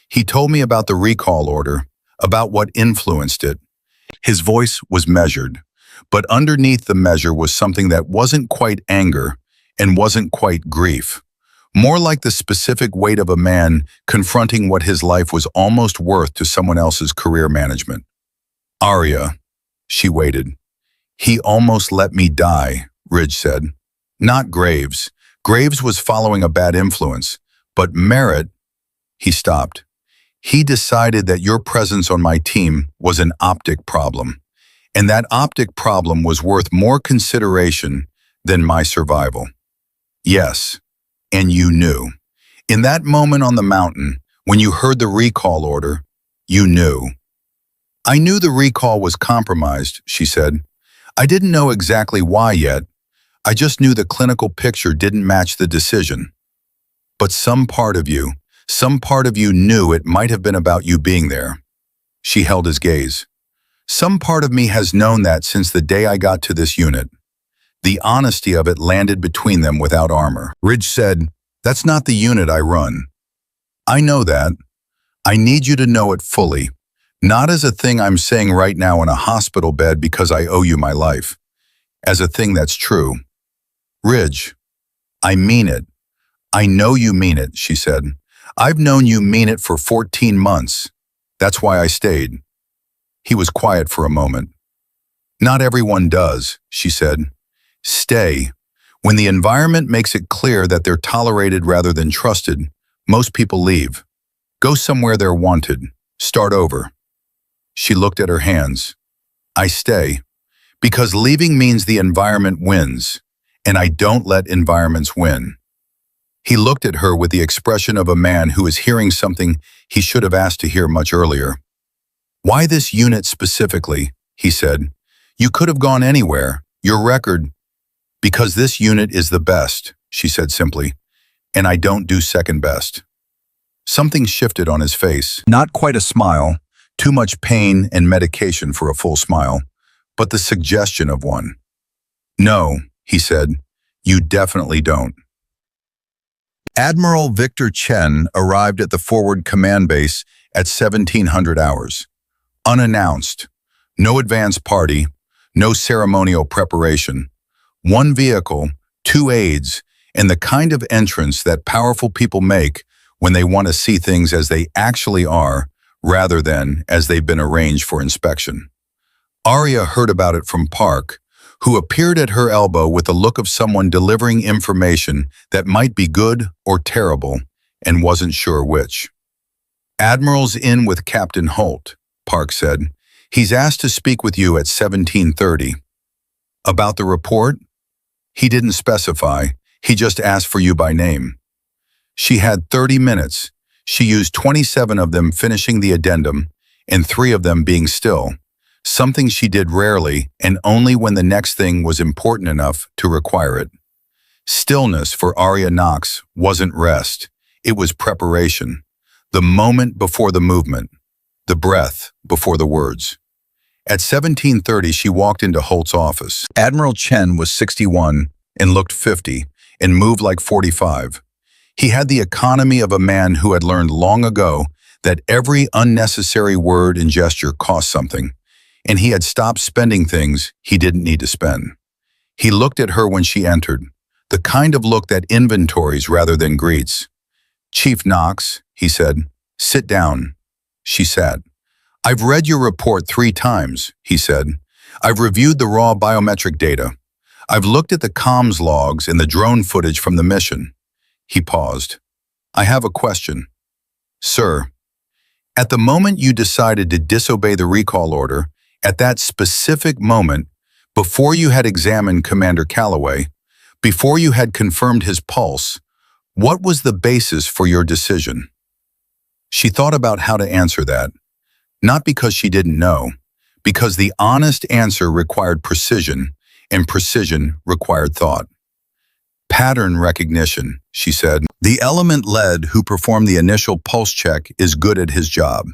"He told me about the recall order, about what influenced it." His voice was measured, but underneath the measure was something that wasn't quite anger and wasn't quite grief. More like the specific weight of a man confronting what his life was almost worth to someone else's career management. "Arya." She waited. "He almost let me die," Ridge said. "Not Graves. Graves was following a bad influence. But Merritt." He stopped. "He decided that your presence on my team was an optic problem, and that optic problem was worth more consideration than my survival." "Yes, and you knew. In that moment on the mountain, when you heard the recall order, you knew." "I knew the recall was compromised," she said. "I didn't know exactly why yet. I just knew the clinical picture didn't match the decision. But some part of you knew it might have been about you being there." She held his gaze. "Some part of me has known that since the day I got to this unit." The honesty of it landed between them without armor. Ridge said, "That's not the unit I run." "I know that. I need you to know it fully. Not as a thing I'm saying right now in a hospital bed because I owe you my life. As a thing that's true." "Ridge, I mean it. I know you mean it," she said. "I've known you mean it for 14 months. That's why I stayed." He was quiet for a moment. "Not everyone does," she said. "Stay. When the environment makes it clear that they're tolerated rather than trusted, most people leave. Go somewhere they're wanted. Start over." She looked at her hands. "I stay. Because leaving means the environment wins, and I don't let environments win." He looked at her with the expression of a man who is hearing something he should have asked to hear much earlier. "Why this unit specifically?" he said. "You could have gone anywhere. Your record—" "Because this unit is the best," she said simply, "and I don't do second best." Something shifted on his face. Not quite a smile, too much pain and medication for a full smile, but the suggestion of one. "No," he said, "you definitely don't." Admiral Victor Chen arrived at the forward command base at 1700 hours. Unannounced. No advance party, no ceremonial preparation. One vehicle, 2 aides, and the kind of entrance that powerful people make when they want to see things as they actually are, rather than as they've been arranged for inspection. Arya heard about it from Park, who appeared at her elbow with the look of someone delivering information that might be good or terrible, and wasn't sure which. "Admiral's in with Captain Holt," Park said. "He's asked to speak with you at 17:30. "About the report?" "He didn't specify. He just asked for you by name." She had 30 minutes. She used 27 of them finishing the addendum, and 3 of them being still. Something she did rarely and only when the next thing was important enough to require it. Stillness for Arya Knox wasn't rest. It was preparation. The moment before the movement. The breath before the words. At 17:30, she walked into Holt's office. Admiral Chen was 61 and looked 50 and moved like 45. He had the economy of a man who had learned long ago that every unnecessary word and gesture cost something, and he had stopped spending things he didn't need to spend. He looked at her when she entered, The kind of look that inventories rather than greets. "Chief Knox," he said. "Sit down." She sat. "I've read your report 3 times," he said. "I've reviewed the raw biometric data. I've looked at the comms logs and the drone footage from the mission." He paused. "I have a question." "Sir, at the moment you decided to disobey the recall order, at that specific moment, before you had examined Commander Calloway, before you had confirmed his pulse, what was the basis for your decision?" She thought about how to answer that, not because she didn't know, because the honest answer required precision, and precision required thought. "Pattern recognition," she said. "The element-led who performed the initial pulse check is good at his job.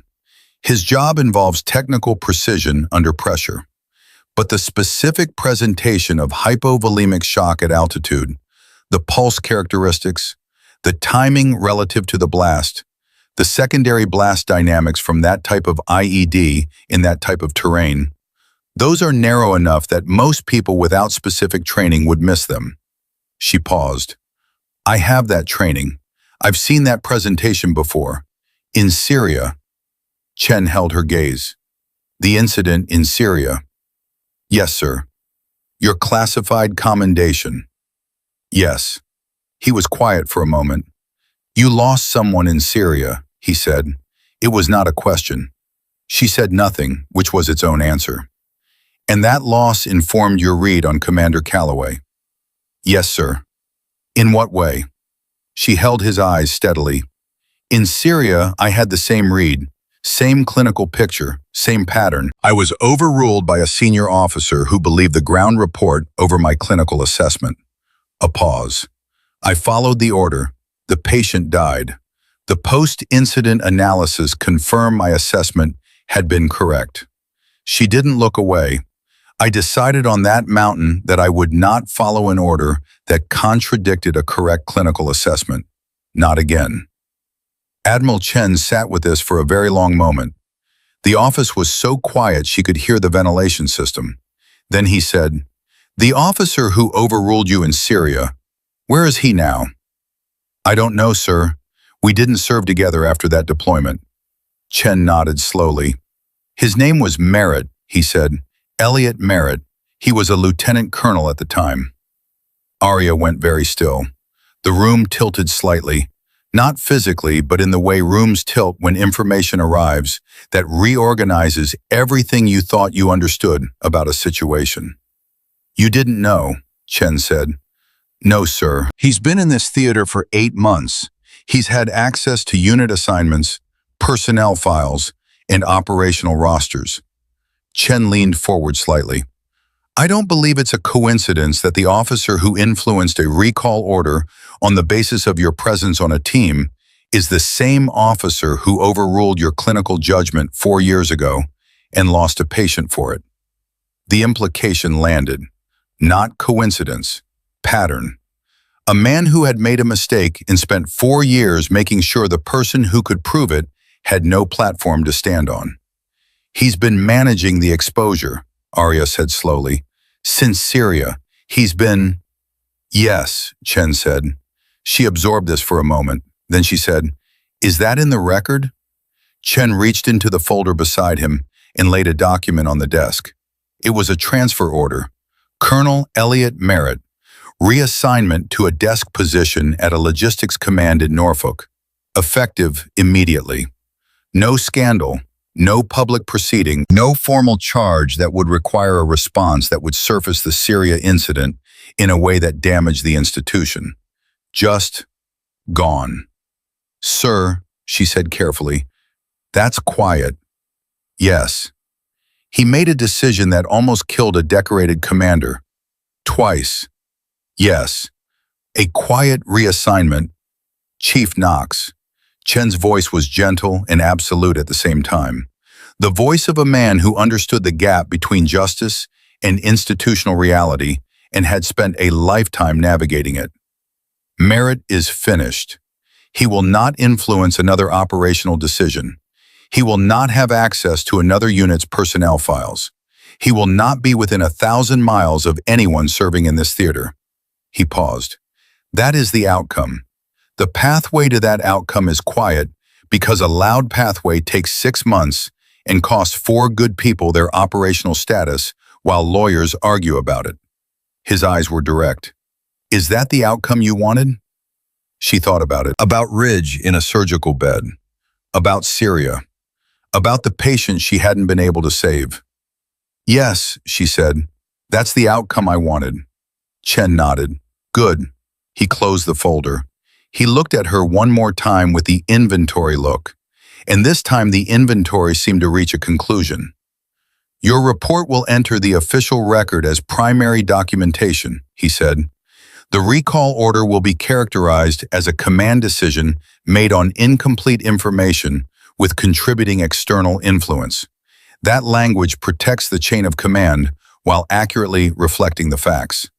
His job involves technical precision under pressure. But the specific presentation of hypovolemic shock at altitude, the pulse characteristics, the timing relative to the blast, the secondary blast dynamics from that type of IED in that type of terrain, those are narrow enough that most people without specific training would miss them." She paused. "I have that training. I've seen that presentation before. In Syria." Chen held her gaze. "The incident in Syria." "Yes, sir." "Your classified commendation." "Yes." He was quiet for a moment. "You lost someone in Syria," he said. It was not a question. She said nothing, which was its own answer. "And that loss informed your read on Commander Calloway." "Yes, sir." "In what way?" She held his eyes steadily. "In Syria, I had the same read, same clinical picture, same pattern. I was overruled by a senior officer who believed the ground report over my clinical assessment." A pause. "I followed the order. The patient died. The post-incident analysis confirmed my assessment had been correct." She didn't look away. "I decided on that mountain that I would not follow an order that contradicted a correct clinical assessment. Not again." Admiral Chen sat with this for a very long moment. The office was so quiet she could hear the ventilation system. Then he said, "The officer who overruled you in Syria, where is he now?" "I don't know, sir. We didn't serve together after that deployment." Chen nodded slowly. "His name was Merritt," he said. "Elliot Merritt. He was a lieutenant colonel at the time." Arya went very still. The room tilted slightly, not physically, but in the way rooms tilt when information arrives that reorganizes everything you thought you understood about a situation. "You didn't know," Chen said. "No, sir. He's been in this theater for 8 months. He's had access to unit assignments, personnel files, and operational rosters." Chen leaned forward slightly. "I don't believe it's a coincidence that the officer who influenced a recall order on the basis of your presence on a team is the same officer who overruled your clinical judgment 4 years ago and lost a patient for it." The implication landed. Not coincidence. Pattern. A man who had made a mistake and spent 4 years making sure the person who could prove it had no platform to stand on. "He's been managing the exposure," Arya said slowly. "Since Syria, he's been—" "Yes," Chen said. She absorbed this for a moment. Then she said, "Is that in the record?" Chen reached into the folder beside him and laid a document on the desk. It was a transfer order. Colonel Elliot Merritt, reassignment to a desk position at a logistics command in Norfolk. Effective immediately. No scandal, no public proceeding, no formal charge that would require a response that would surface the Syria incident in a way that damaged the institution. Just gone. "Sir," she said carefully, "that's quiet." "Yes." "He made a decision that almost killed a decorated commander. Twice." "Yes." "A quiet reassignment." "Chief Knox." Chen's voice was gentle and absolute at the same time. The voice of a man who understood the gap between justice and institutional reality and had spent a lifetime navigating it. "Merritt is finished. He will not influence another operational decision. He will not have access to another unit's personnel files. He will not be within 1,000 miles of anyone serving in this theater. He paused. That is the outcome. The pathway to that outcome is quiet because a loud pathway takes 6 months and costs 4 good people their operational status while lawyers argue about it. His eyes were direct. Is that the outcome you wanted? She thought about it. About Ridge in a surgical bed. About Syria. About the patient she hadn't been able to save. Yes, she said. That's the outcome I wanted. Chen nodded. Good. He closed the folder. He looked at her one more time with the inventory look, and this time the inventory seemed to reach a conclusion. Your report will enter the official record as primary documentation, he said. The recall order will be characterized as a command decision made on incomplete information with contributing external influence. That language protects the chain of command while accurately reflecting the facts.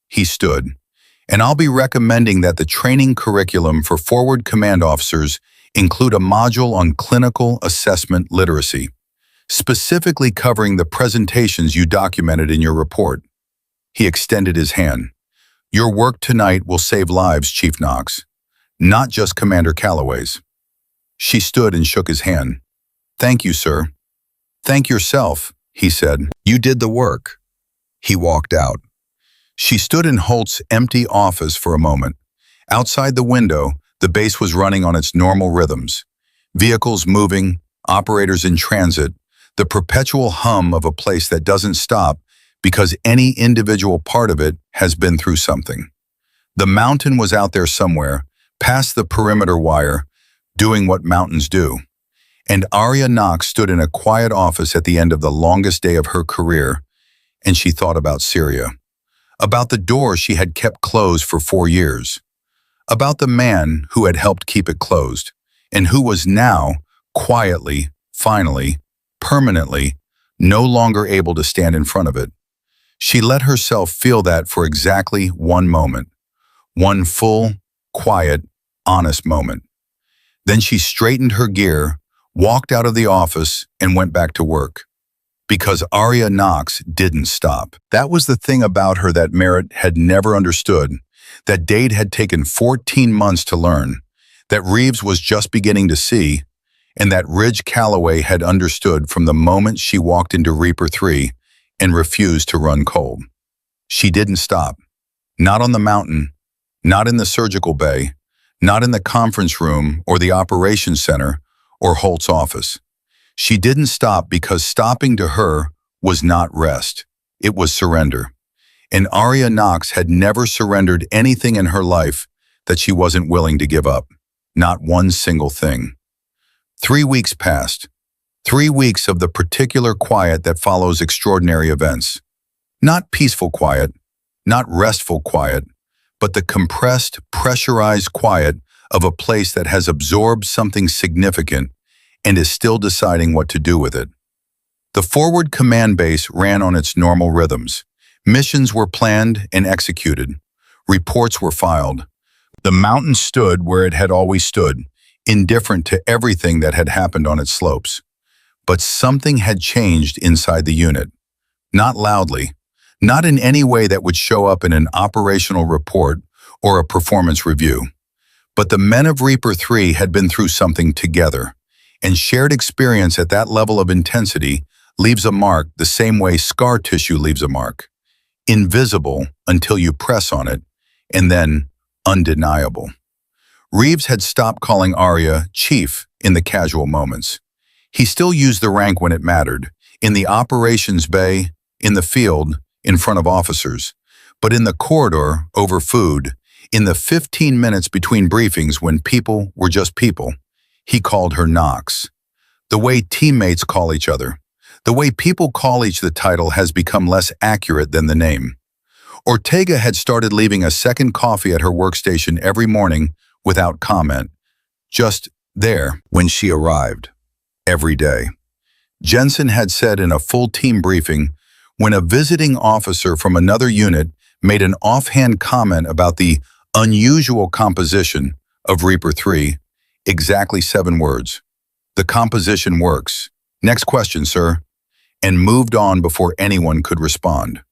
He stood. And I'll be recommending that the training curriculum for forward command officers include a module on clinical assessment literacy, specifically covering the presentations you documented in your report. He extended his hand. Your work tonight will save lives, Chief Knox, not just Commander Calloway's. She stood and shook his hand. Thank you, sir. Thank yourself, he said. You did the work. He walked out. She stood in Holt's empty office for a moment. Outside the window, the base was running on its normal rhythms. Vehicles moving, operators in transit, the perpetual hum of a place that doesn't stop because any individual part of it has been through something. The mountain was out there somewhere, past the perimeter wire, doing what mountains do. And Arya Knox stood in a quiet office at the end of the longest day of her career, and she thought about Syria. About the door she had kept closed for 4 years. About the man who had helped keep it closed, and who was now, quietly, finally, permanently, no longer able to stand in front of it. She let herself feel that for exactly one moment. One full, quiet, honest moment. Then she straightened her gear, walked out of the office, and went back to work. Because Arya Knox didn't stop. That was the thing about her that Merritt had never understood, that Dade had taken 14 months to learn, that Reeves was just beginning to see, and that Ridge Calloway had understood from the moment she walked into Reaper 3 and refused to run cold. She didn't stop. Not on the mountain, not in the surgical bay, not in the conference room or the operations center or Holt's office. She didn't stop because stopping to her was not rest. It was surrender. And Arya Knox had never surrendered anything in her life that she wasn't willing to give up. Not one single thing. 3 weeks passed. 3 weeks of the particular quiet that follows extraordinary events. Not peaceful quiet, not restful quiet, but the compressed, pressurized quiet of a place that has absorbed something significant and is still deciding what to do with it. The forward command base ran on its normal rhythms. Missions were planned and executed. Reports were filed. The mountain stood where it had always stood, indifferent to everything that had happened on its slopes. But something had changed inside the unit. Not loudly, not in any way that would show up in an operational report or a performance review. But the men of Reaper 3 had been through something together. And shared experience at that level of intensity leaves a mark the same way scar tissue leaves a mark. Invisible until you press on it, and then undeniable. Reeves had stopped calling Arya Chief in the casual moments. He still used the rank when it mattered, in the operations bay, in the field, in front of officers. But in the corridor, over food, in the 15 minutes between briefings when people were just people, he called her Knox. The way teammates call each other, the way people call each the title has become less accurate than the name. Ortega had started leaving a second coffee at her workstation every morning without comment, just there when she arrived, every day. Jensen had said in a full team briefing, when a visiting officer from another unit made an offhand comment about the unusual composition of Reaper 3, exactly 7 words. The composition works. Next question, sir. And moved on before anyone could respond.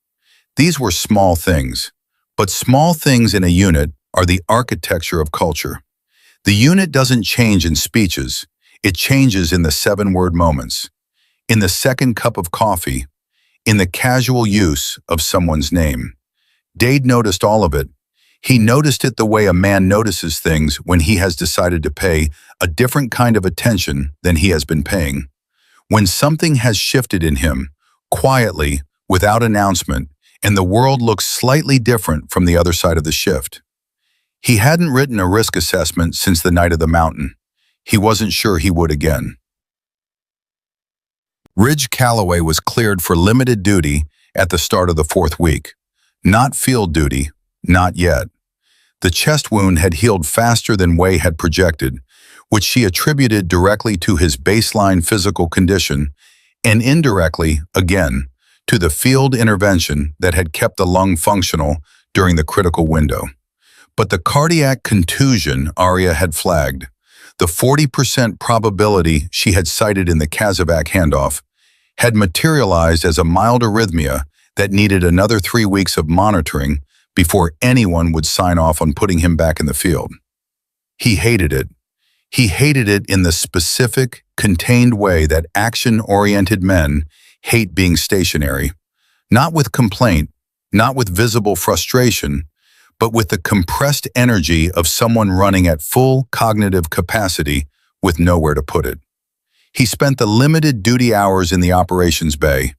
These were small things, But small things in a unit are the architecture of culture. The unit doesn't change in speeches, it changes in the 7-word moments, in the second cup of coffee, in the casual use of someone's name. Dade noticed all of it. He noticed it the way a man notices things when he has decided to pay a different kind of attention than he has been paying. When something has shifted in him, quietly, without announcement, and the world looks slightly different from the other side of the shift. He hadn't written a risk assessment since the night of the mountain. He wasn't sure he would again. Ridge Calloway was cleared for limited duty at the start of the 4th week. Not field duty, not yet. The chest wound had healed faster than Way had projected, which she attributed directly to his baseline physical condition and indirectly, again, to the field intervention that had kept the lung functional during the critical window. But the cardiac contusion Arya had flagged, the 40% probability she had cited in the Kazovac handoff, had materialized as a mild arrhythmia that needed another 3 weeks of monitoring before anyone would sign off on putting him back in the field. He hated it. He hated it in the specific, contained way that action-oriented men hate being stationary, not with complaint, not with visible frustration, but with the compressed energy of someone running at full cognitive capacity with nowhere to put it. He spent the limited duty hours in the operations bay,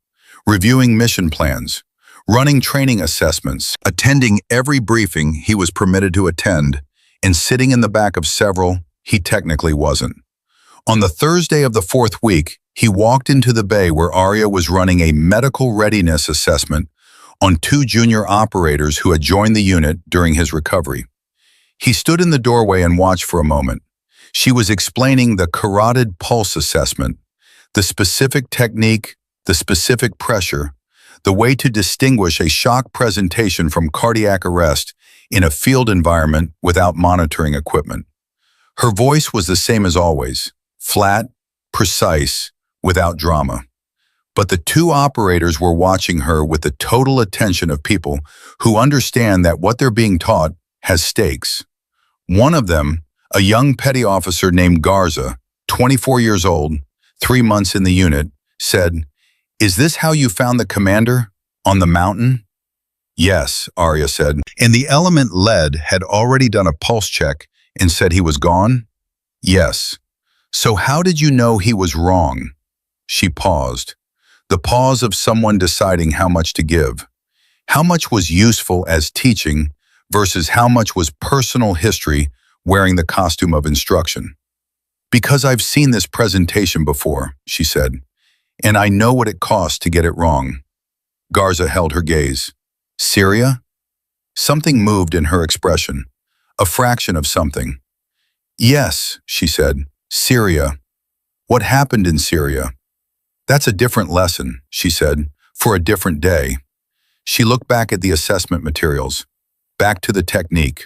reviewing mission plans, running training assessments, attending every briefing he was permitted to attend, and sitting in the back of several he technically wasn't. On the Thursday of the 4th week, he walked into the bay where Arya was running a medical readiness assessment on 2 junior operators who had joined the unit during his recovery. He stood in the doorway and watched for a moment. She was explaining the carotid pulse assessment, the specific technique, the specific pressure, the way to distinguish a shock presentation from cardiac arrest in a field environment without monitoring equipment. Her voice was the same as always, flat, precise, without drama. But the 2 operators were watching her with the total attention of people who understand that what they're being taught has stakes. One of them, a young petty officer named Garza, 24 years old, 3 months in the unit, said, "Is this how you found the commander? On the mountain?" "Yes," Arya said. "And the element lead had already done a pulse check and said he was gone?" "Yes." "So how did you know he was wrong?" She paused. The pause of someone deciding how much to give. How much was useful as teaching versus how much was personal history wearing the costume of instruction. "Because I've seen this presentation before," she said, "and I know what it costs to get it wrong." Garza held her gaze. "Syria?" Something moved in her expression. A fraction of something. "Yes," she said, "Syria. What happened in Syria?" "That's a different lesson," she said, "for a different day." She looked back at the assessment materials, back to the technique.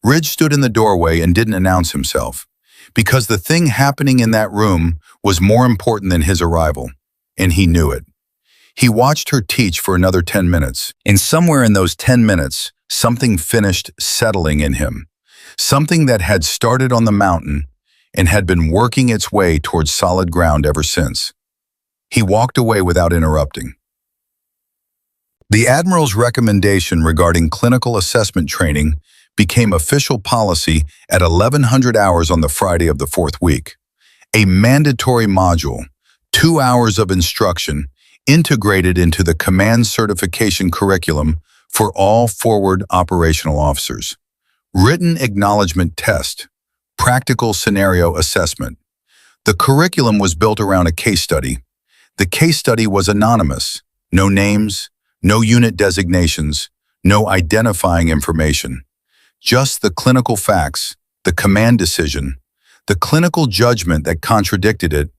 Ridge stood in the doorway and didn't announce himself, because the thing happening in that room was more important than his arrival, and he knew it. He watched her teach for another 10 minutes, and somewhere in those 10 minutes, something finished settling in him, something that had started on the mountain and had been working its way towards solid ground ever since. He walked away without interrupting. The Admiral's recommendation regarding clinical assessment training became official policy at 1100 hours on the Friday of the 4th week. A mandatory module, 2 hours of instruction, integrated into the command certification curriculum for all forward operational officers. Written acknowledgement test, practical scenario assessment. The curriculum was built around a case study. The case study was anonymous, no names, no unit designations, no identifying information. Just the clinical facts, the command decision, the clinical judgment that contradicted it,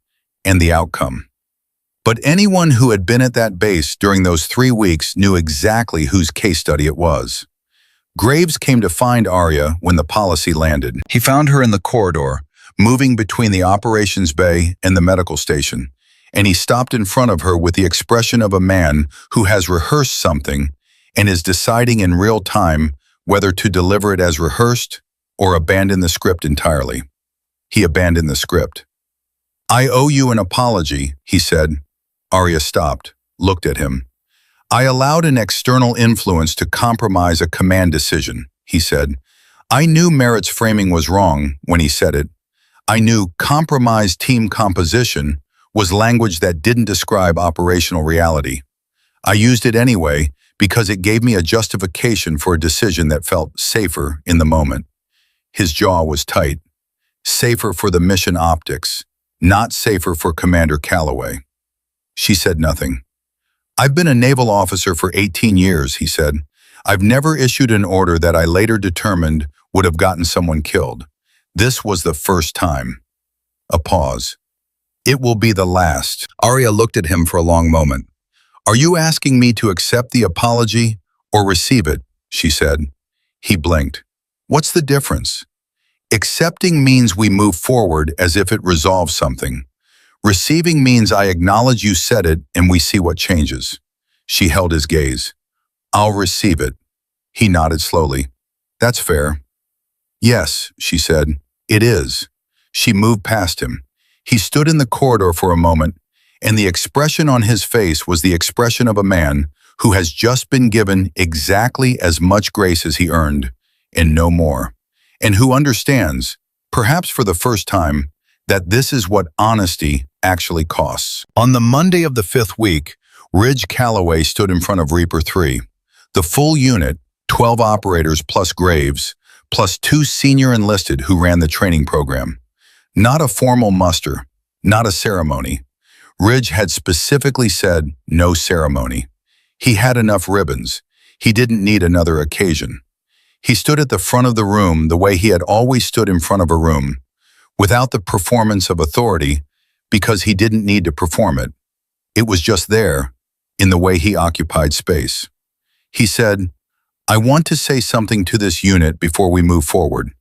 and the outcome. But anyone who had been at that base during those 3 weeks knew exactly whose case study it was. Graves came to find Arya when the policy landed. He found her in the corridor, moving between the operations bay and the medical station, and he stopped in front of her with the expression of a man who has rehearsed something and is deciding in real time whether to deliver it as rehearsed or abandon the script entirely. He abandoned the script. "I owe you an apology," he said. Arya stopped, looked at him. "I allowed an external influence to compromise a command decision," he said. "I knew Merritt's framing was wrong when he said it. I knew compromised team composition was language that didn't describe operational reality. I used it anyway because it gave me a justification for a decision that felt safer in the moment." His jaw was tight. Safer for the mission optics, not safer for Commander Calloway. She said nothing. "I've been a naval officer for 18 years, he said. "I've never issued an order that I later determined would have gotten someone killed. This was the first time." A pause. "It will be the last." Arya looked at him for a long moment. "Are you asking me to accept the apology or receive it?" she said. He blinked. "What's the difference?" "Accepting means we move forward as if it resolves something. Receiving means I acknowledge you said it and we see what changes." She held his gaze. "I'll receive it." He nodded slowly. "That's fair." "Yes," she said. "It is." She moved past him. He stood in the corridor for a moment, and the expression on his face was the expression of a man who has just been given exactly as much grace as he earned, and no more, and who understands, perhaps for the first time, that this is what honesty actually costs. On the Monday of the 5th week, Ridge Calloway stood in front of Reaper 3. The full unit, 12 operators plus Graves, plus 2 senior enlisted who ran the training program. Not a formal muster, not a ceremony. Ridge had specifically said no ceremony. He had enough ribbons. He didn't need another occasion. He stood at the front of the room the way he had always stood in front of a room, without the performance of authority, because he didn't need to perform it. It was just there, in the way he occupied space. He said, "I want to say something to this unit before we move forward.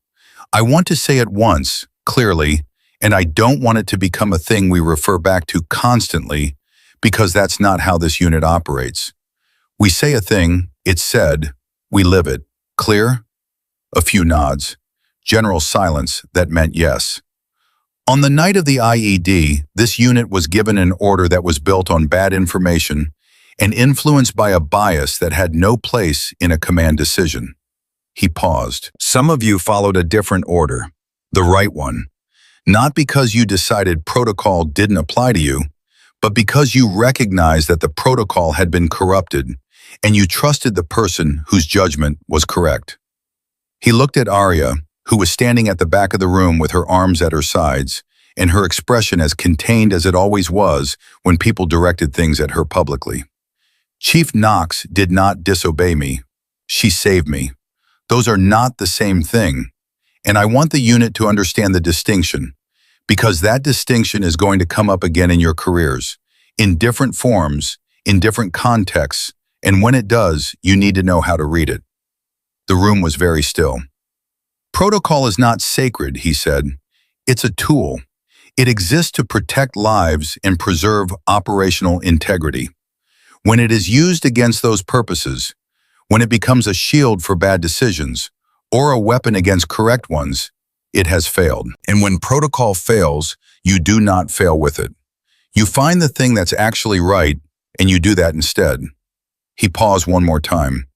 I want to say it once, clearly, and I don't want it to become a thing we refer back to constantly, because that's not how this unit operates. We say a thing, it's said, we live it. Clear?" A few nods. General silence that meant yes. On the night of the IED, this unit was given an order that was built on bad information and influenced by a bias that had no place in a command decision. He paused. "Some of you followed a different order, the right one. Not because you decided protocol didn't apply to you, but because you recognized that the protocol had been corrupted and you trusted the person whose judgment was correct." He looked at Arya, who was standing at the back of the room with her arms at her sides, and her expression as contained as it always was when people directed things at her publicly. "Chief Knox did not disobey me. She saved me. Those are not the same thing. And I want the unit to understand the distinction, because that distinction is going to come up again in your careers, in different forms, in different contexts, and when it does, you need to know how to read it." The room was very still. "Protocol is not sacred," he said. "It's a tool. It exists to protect lives and preserve operational integrity. When it is used against those purposes, when it becomes a shield for bad decisions, or a weapon against correct ones, it has failed. And when protocol fails, you do not fail with it. You find the thing that's actually right, and you do that instead." He paused one more time.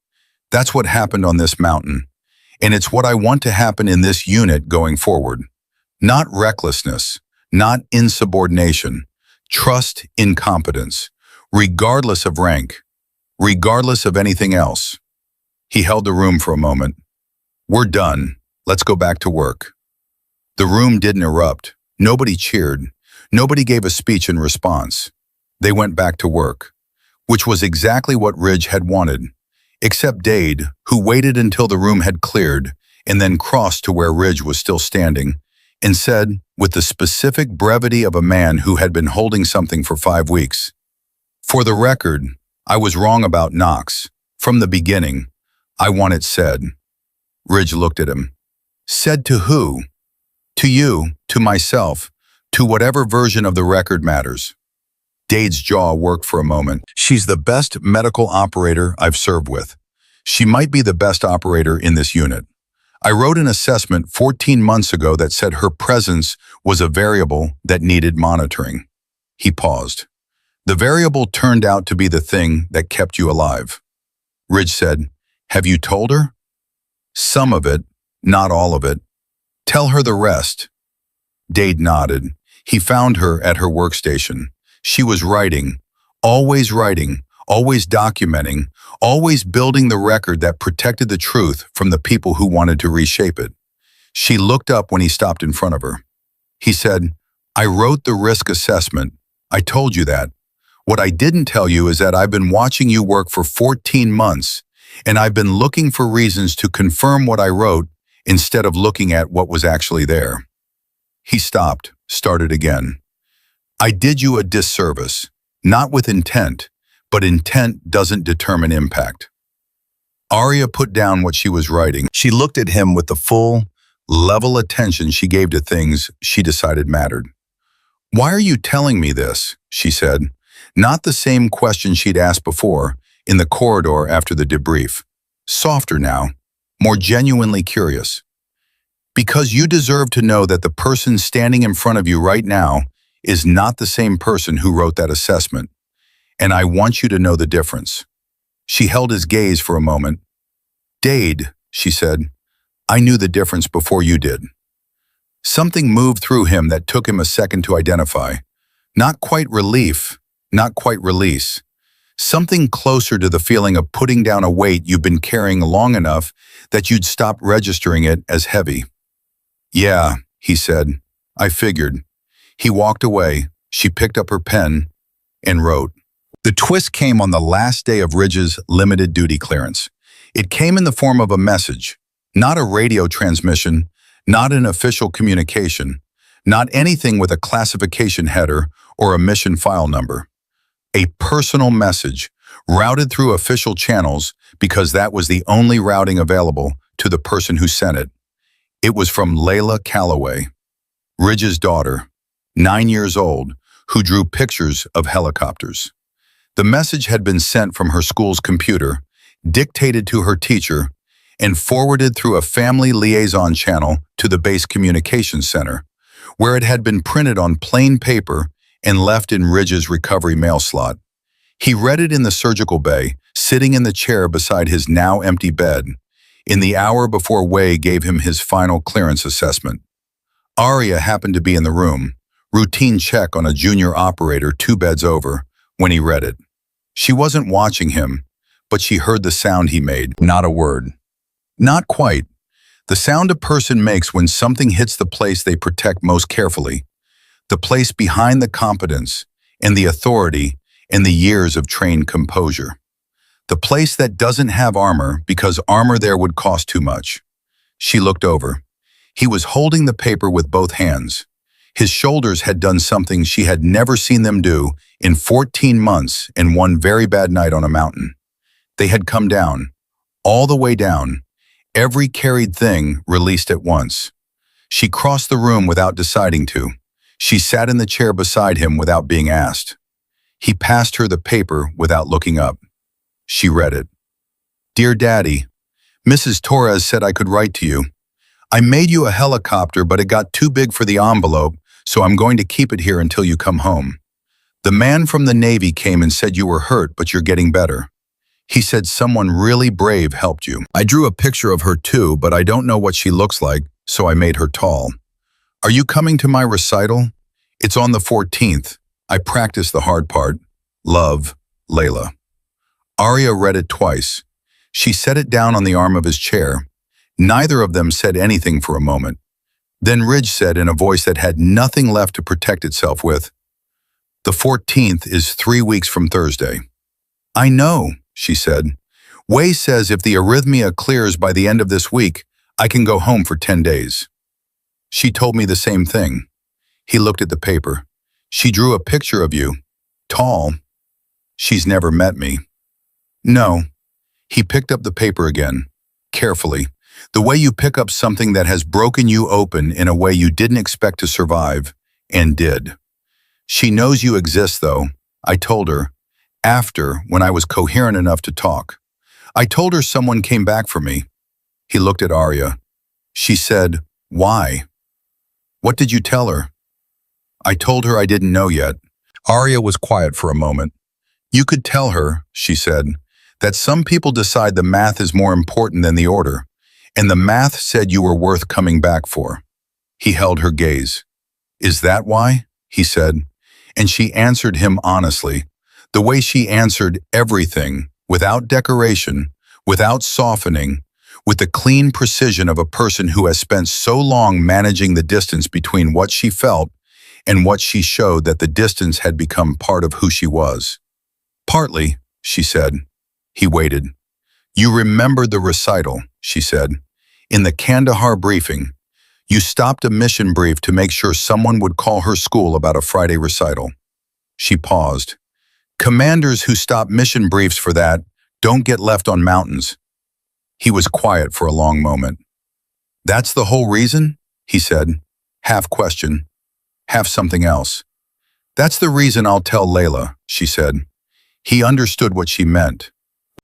"That's what happened on this mountain, and it's what I want to happen in this unit going forward. Not recklessness, not insubordination, trust in competence, regardless of rank, regardless of anything else." He held the room for a moment. "We're done. Let's go back to work." The room didn't erupt. Nobody cheered. Nobody gave a speech in response. They went back to work, which was exactly what Ridge had wanted, except Dade, who waited until the room had cleared and then crossed to where Ridge was still standing and said, with the specific brevity of a man who had been holding something for 5 weeks, "For the record, I was wrong about Knox. From the beginning, I want it said." Ridge looked at him. "Said to who?" "To you, to myself, to whatever version of the record matters." Dade's jaw worked for a moment. "She's the best medical operator I've served with. She might be the best operator in this unit. I wrote an assessment 14 months ago that said her presence was a variable that needed monitoring. He paused. The variable turned out to be the thing that kept you alive. Ridge said, "Have you told her?" "Some of it, not all of it. Tell her the rest." Dade nodded. He found her at her workstation. She was writing, always documenting, always building the record that protected the truth from the people who wanted to reshape it. She looked up when he stopped in front of her. He said, "I wrote the risk assessment. I told you that. What I didn't tell you is that I've been watching you work for 14 months, and I've been looking for reasons to confirm what I wrote instead of looking at what was actually there." He stopped, started again. "I did you a disservice, not with intent, but intent doesn't determine impact." Arya put down what she was writing. She looked at him with the full, level attention she gave to things she decided mattered. "Why are you telling me this?" she said. Not the same question she'd asked before, in the corridor after the debrief. Softer now, more genuinely curious. "Because you deserve to know that the person standing in front of you right now is not the same person who wrote that assessment. And I want you to know the difference." She held his gaze for a moment. "Dade," she said, "I knew the difference before you did." Something moved through him that took him a second to identify. Not quite relief, not quite release. Something closer to the feeling of putting down a weight you've been carrying long enough that you'd stop registering it as heavy. "Yeah," he said, "I figured." He walked away. She picked up her pen and wrote. The twist came on the last day of Ridge's limited duty clearance. It came in the form of a message, not a radio transmission, not an official communication, not anything with a classification header or a mission file number. A personal message, routed through official channels because that was the only routing available to the person who sent it. It was from Layla Calloway, Ridge's daughter, 9 years old, who drew pictures of helicopters. The message had been sent from her school's computer, dictated to her teacher, and forwarded through a family liaison channel to the base communications center, where it had been printed on plain paper and left in Ridge's recovery mail slot. He read it in the surgical bay, sitting in the chair beside his now empty bed, in the hour before Wei gave him his final clearance assessment. Arya happened to be in the room, routine check on a junior operator 2 beds over, when he read it. She wasn't watching him, but she heard the sound he made. Not a word. Not quite. The sound a person makes when something hits the place they protect most carefully, the place behind the competence and the authority and the years of trained composure. The place that doesn't have armor because armor there would cost too much. She looked over. He was holding the paper with both hands. His shoulders had done something she had never seen them do in 14 months and one very bad night on a mountain. They had come down, all the way down, every carried thing released at once. She crossed the room without deciding to. She sat in the chair beside him without being asked. He passed her the paper without looking up. She read it. "Dear Daddy, Mrs. Torres said I could write to you. I made you a helicopter, but it got too big for the envelope, so I'm going to keep it here until you come home. The man from the Navy came and said you were hurt, but you're getting better. He said someone really brave helped you. I drew a picture of her too, but I don't know what she looks like, so I made her tall. Are you coming to my recital? It's on the 14th. I practiced the hard part. Love, Layla." Arya read it twice. She set it down on the arm of his chair. Neither of them said anything for a moment. Then Ridge said in a voice that had nothing left to protect itself with, "The 14th is 3 weeks from Thursday." "I know," she said. "Wei says if the arrhythmia clears by the end of this week, I can go home for 10 days. She told me the same thing." He looked at the paper. "She drew a picture of you. Tall. She's never met me." "No." He picked up the paper again, carefully, the way you pick up something that has broken you open in a way you didn't expect to survive, and did. "She knows you exist, though. I told her, after, when I was coherent enough to talk. I told her someone came back for me. He looked at Arya. She said, "Why? What did you tell her?" I told her I didn't know yet. Arya was quiet for a moment. You could tell her, she said, that some people decide the math is more important than the order, and the math said you were worth coming back for. He held her gaze. Is that why? He said, and she answered him honestly, the way she answered everything, without decoration, without softening, with the clean precision of a person who has spent so long managing the distance between what she felt and what she showed that the distance had become part of who she was. Partly, she said. He waited. You remembered the recital, she said. In the Kandahar briefing, you stopped a mission brief to make sure someone would call her school about a Friday recital. She paused. Commanders who stop mission briefs for that don't get left on mountains. He was quiet for a long moment. That's the whole reason? He said, half question, half something else. That's the reason I'll tell Layla, she said. He understood what she meant.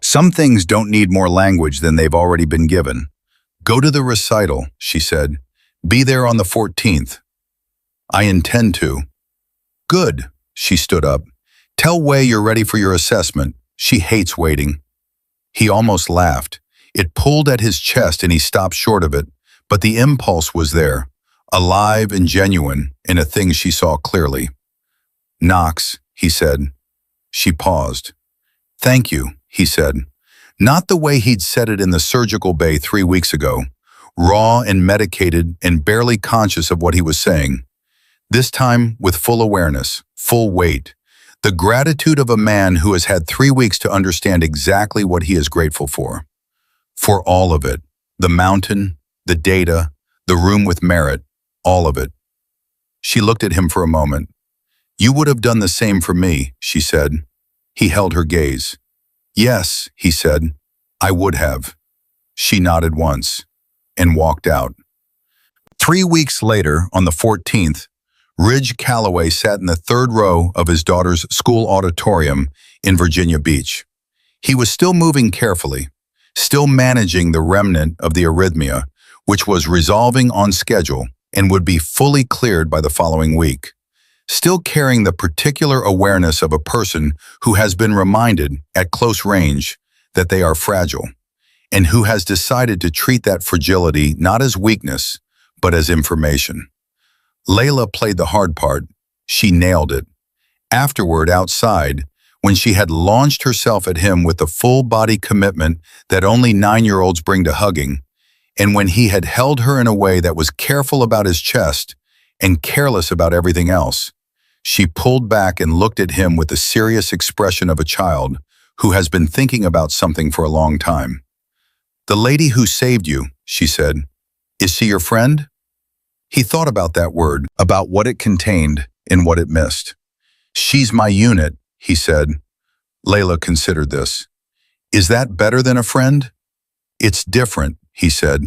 Some things don't need more language than they've already been given. Go to the recital, she said. Be there on the 14th. I intend to. Good, she stood up. Tell Wei you're ready for your assessment. She hates waiting. He almost laughed. It pulled at his chest and he stopped short of it, but the impulse was there, alive and genuine in a thing she saw clearly. Knox, he said. She paused. Thank you, he said. Not the way he'd said it in the surgical bay 3 weeks ago, raw and medicated and barely conscious of what he was saying. This time with full awareness, full weight, the gratitude of a man who has had 3 weeks to understand exactly what he is grateful for. For all of it, the mountain, the data, the room with Merritt, all of it. She looked at him for a moment. You would have done the same for me, she said. He held her gaze. Yes, he said, I would have. She nodded once and walked out. 3 weeks later, on the 14th, Ridge Calloway sat in the third row of his daughter's school auditorium in Virginia Beach. He was still moving carefully, still managing the remnant of the arrhythmia, which was resolving on schedule and would be fully cleared by the following week. Still carrying the particular awareness of a person who has been reminded at close range that they are fragile, and who has decided to treat that fragility not as weakness, but as information. Layla played the hard part. She nailed it. Afterward, outside, when she had launched herself at him with the full-body commitment that only 9-year-olds bring to hugging, and when he had held her in a way that was careful about his chest and careless about everything else, she pulled back and looked at him with the serious expression of a child who has been thinking about something for a long time. The lady who saved you, she said, is she your friend? He thought about that word, about what it contained and what it missed. She's my unit, he said. Layla considered this. Is that better than a friend? It's different, he said.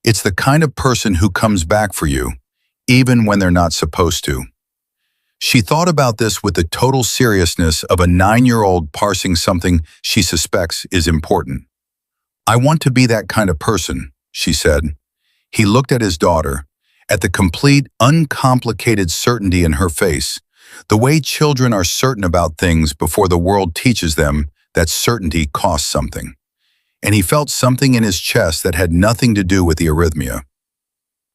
It's the kind of person who comes back for you, even when they're not supposed to. She thought about this with the total seriousness of a 9-year-old parsing something she suspects is important. I want to be that kind of person, she said. He looked at his daughter, at the complete, uncomplicated certainty in her face, the way children are certain about things before the world teaches them that certainty costs something. And he felt something in his chest that had nothing to do with the arrhythmia.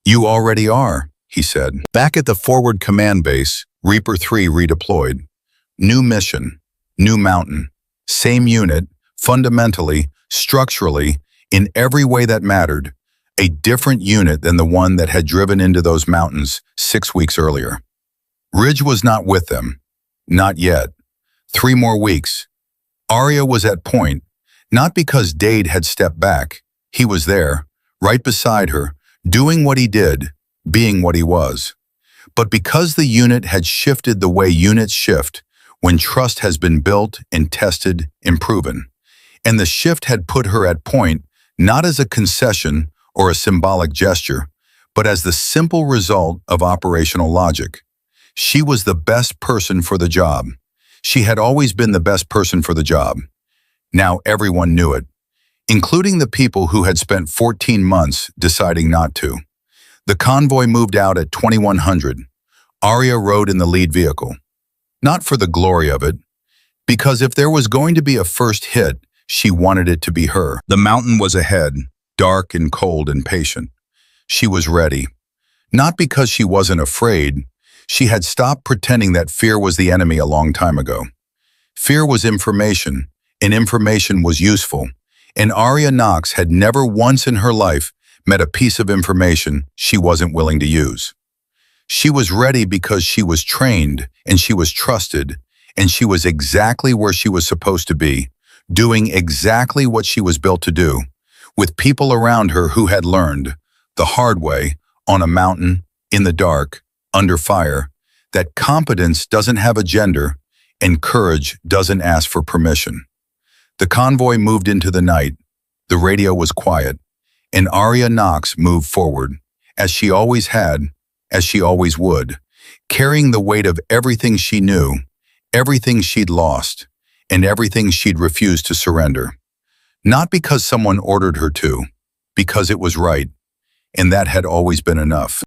You already are, he said. Back at the forward command base, Reaper 3 redeployed. New mission, new mountain, same unit, fundamentally, structurally, in every way that mattered, a different unit than the one that had driven into those mountains 6 weeks earlier. Ridge was not with them. Not yet. 3 more weeks. Arya was at point, not because Dade had stepped back. He was there, right beside her, doing what he did, being what he was. But because the unit had shifted the way units shift when trust has been built and tested and proven. And the shift had put her at point, not as a concession or a symbolic gesture, but as the simple result of operational logic. She was the best person for the job. She had always been the best person for the job. Now everyone knew it. including the people who had spent 14 months deciding not to. The convoy moved out at 2100. Arya rode in the lead vehicle. Not for the glory of it, because if there was going to be a first hit, she wanted it to be her. The mountain was ahead, dark and cold and patient. She was ready. Not because she wasn't afraid. She had stopped pretending that fear was the enemy a long time ago. Fear was information, and information was useful. And Arya Knox had never once in her life met a piece of information she wasn't willing to use. She was ready because she was trained, and she was trusted, and she was exactly where she was supposed to be, doing exactly what she was built to do, with people around her who had learned, the hard way, on a mountain, in the dark, under fire, that competence doesn't have a gender and courage doesn't ask for permission. The convoy moved into the night. The radio was quiet, and Arya Knox moved forward, as she always had, as she always would, carrying the weight of everything she knew, everything she'd lost, and everything she'd refused to surrender. Not because someone ordered her to, because it was right, and that had always been enough.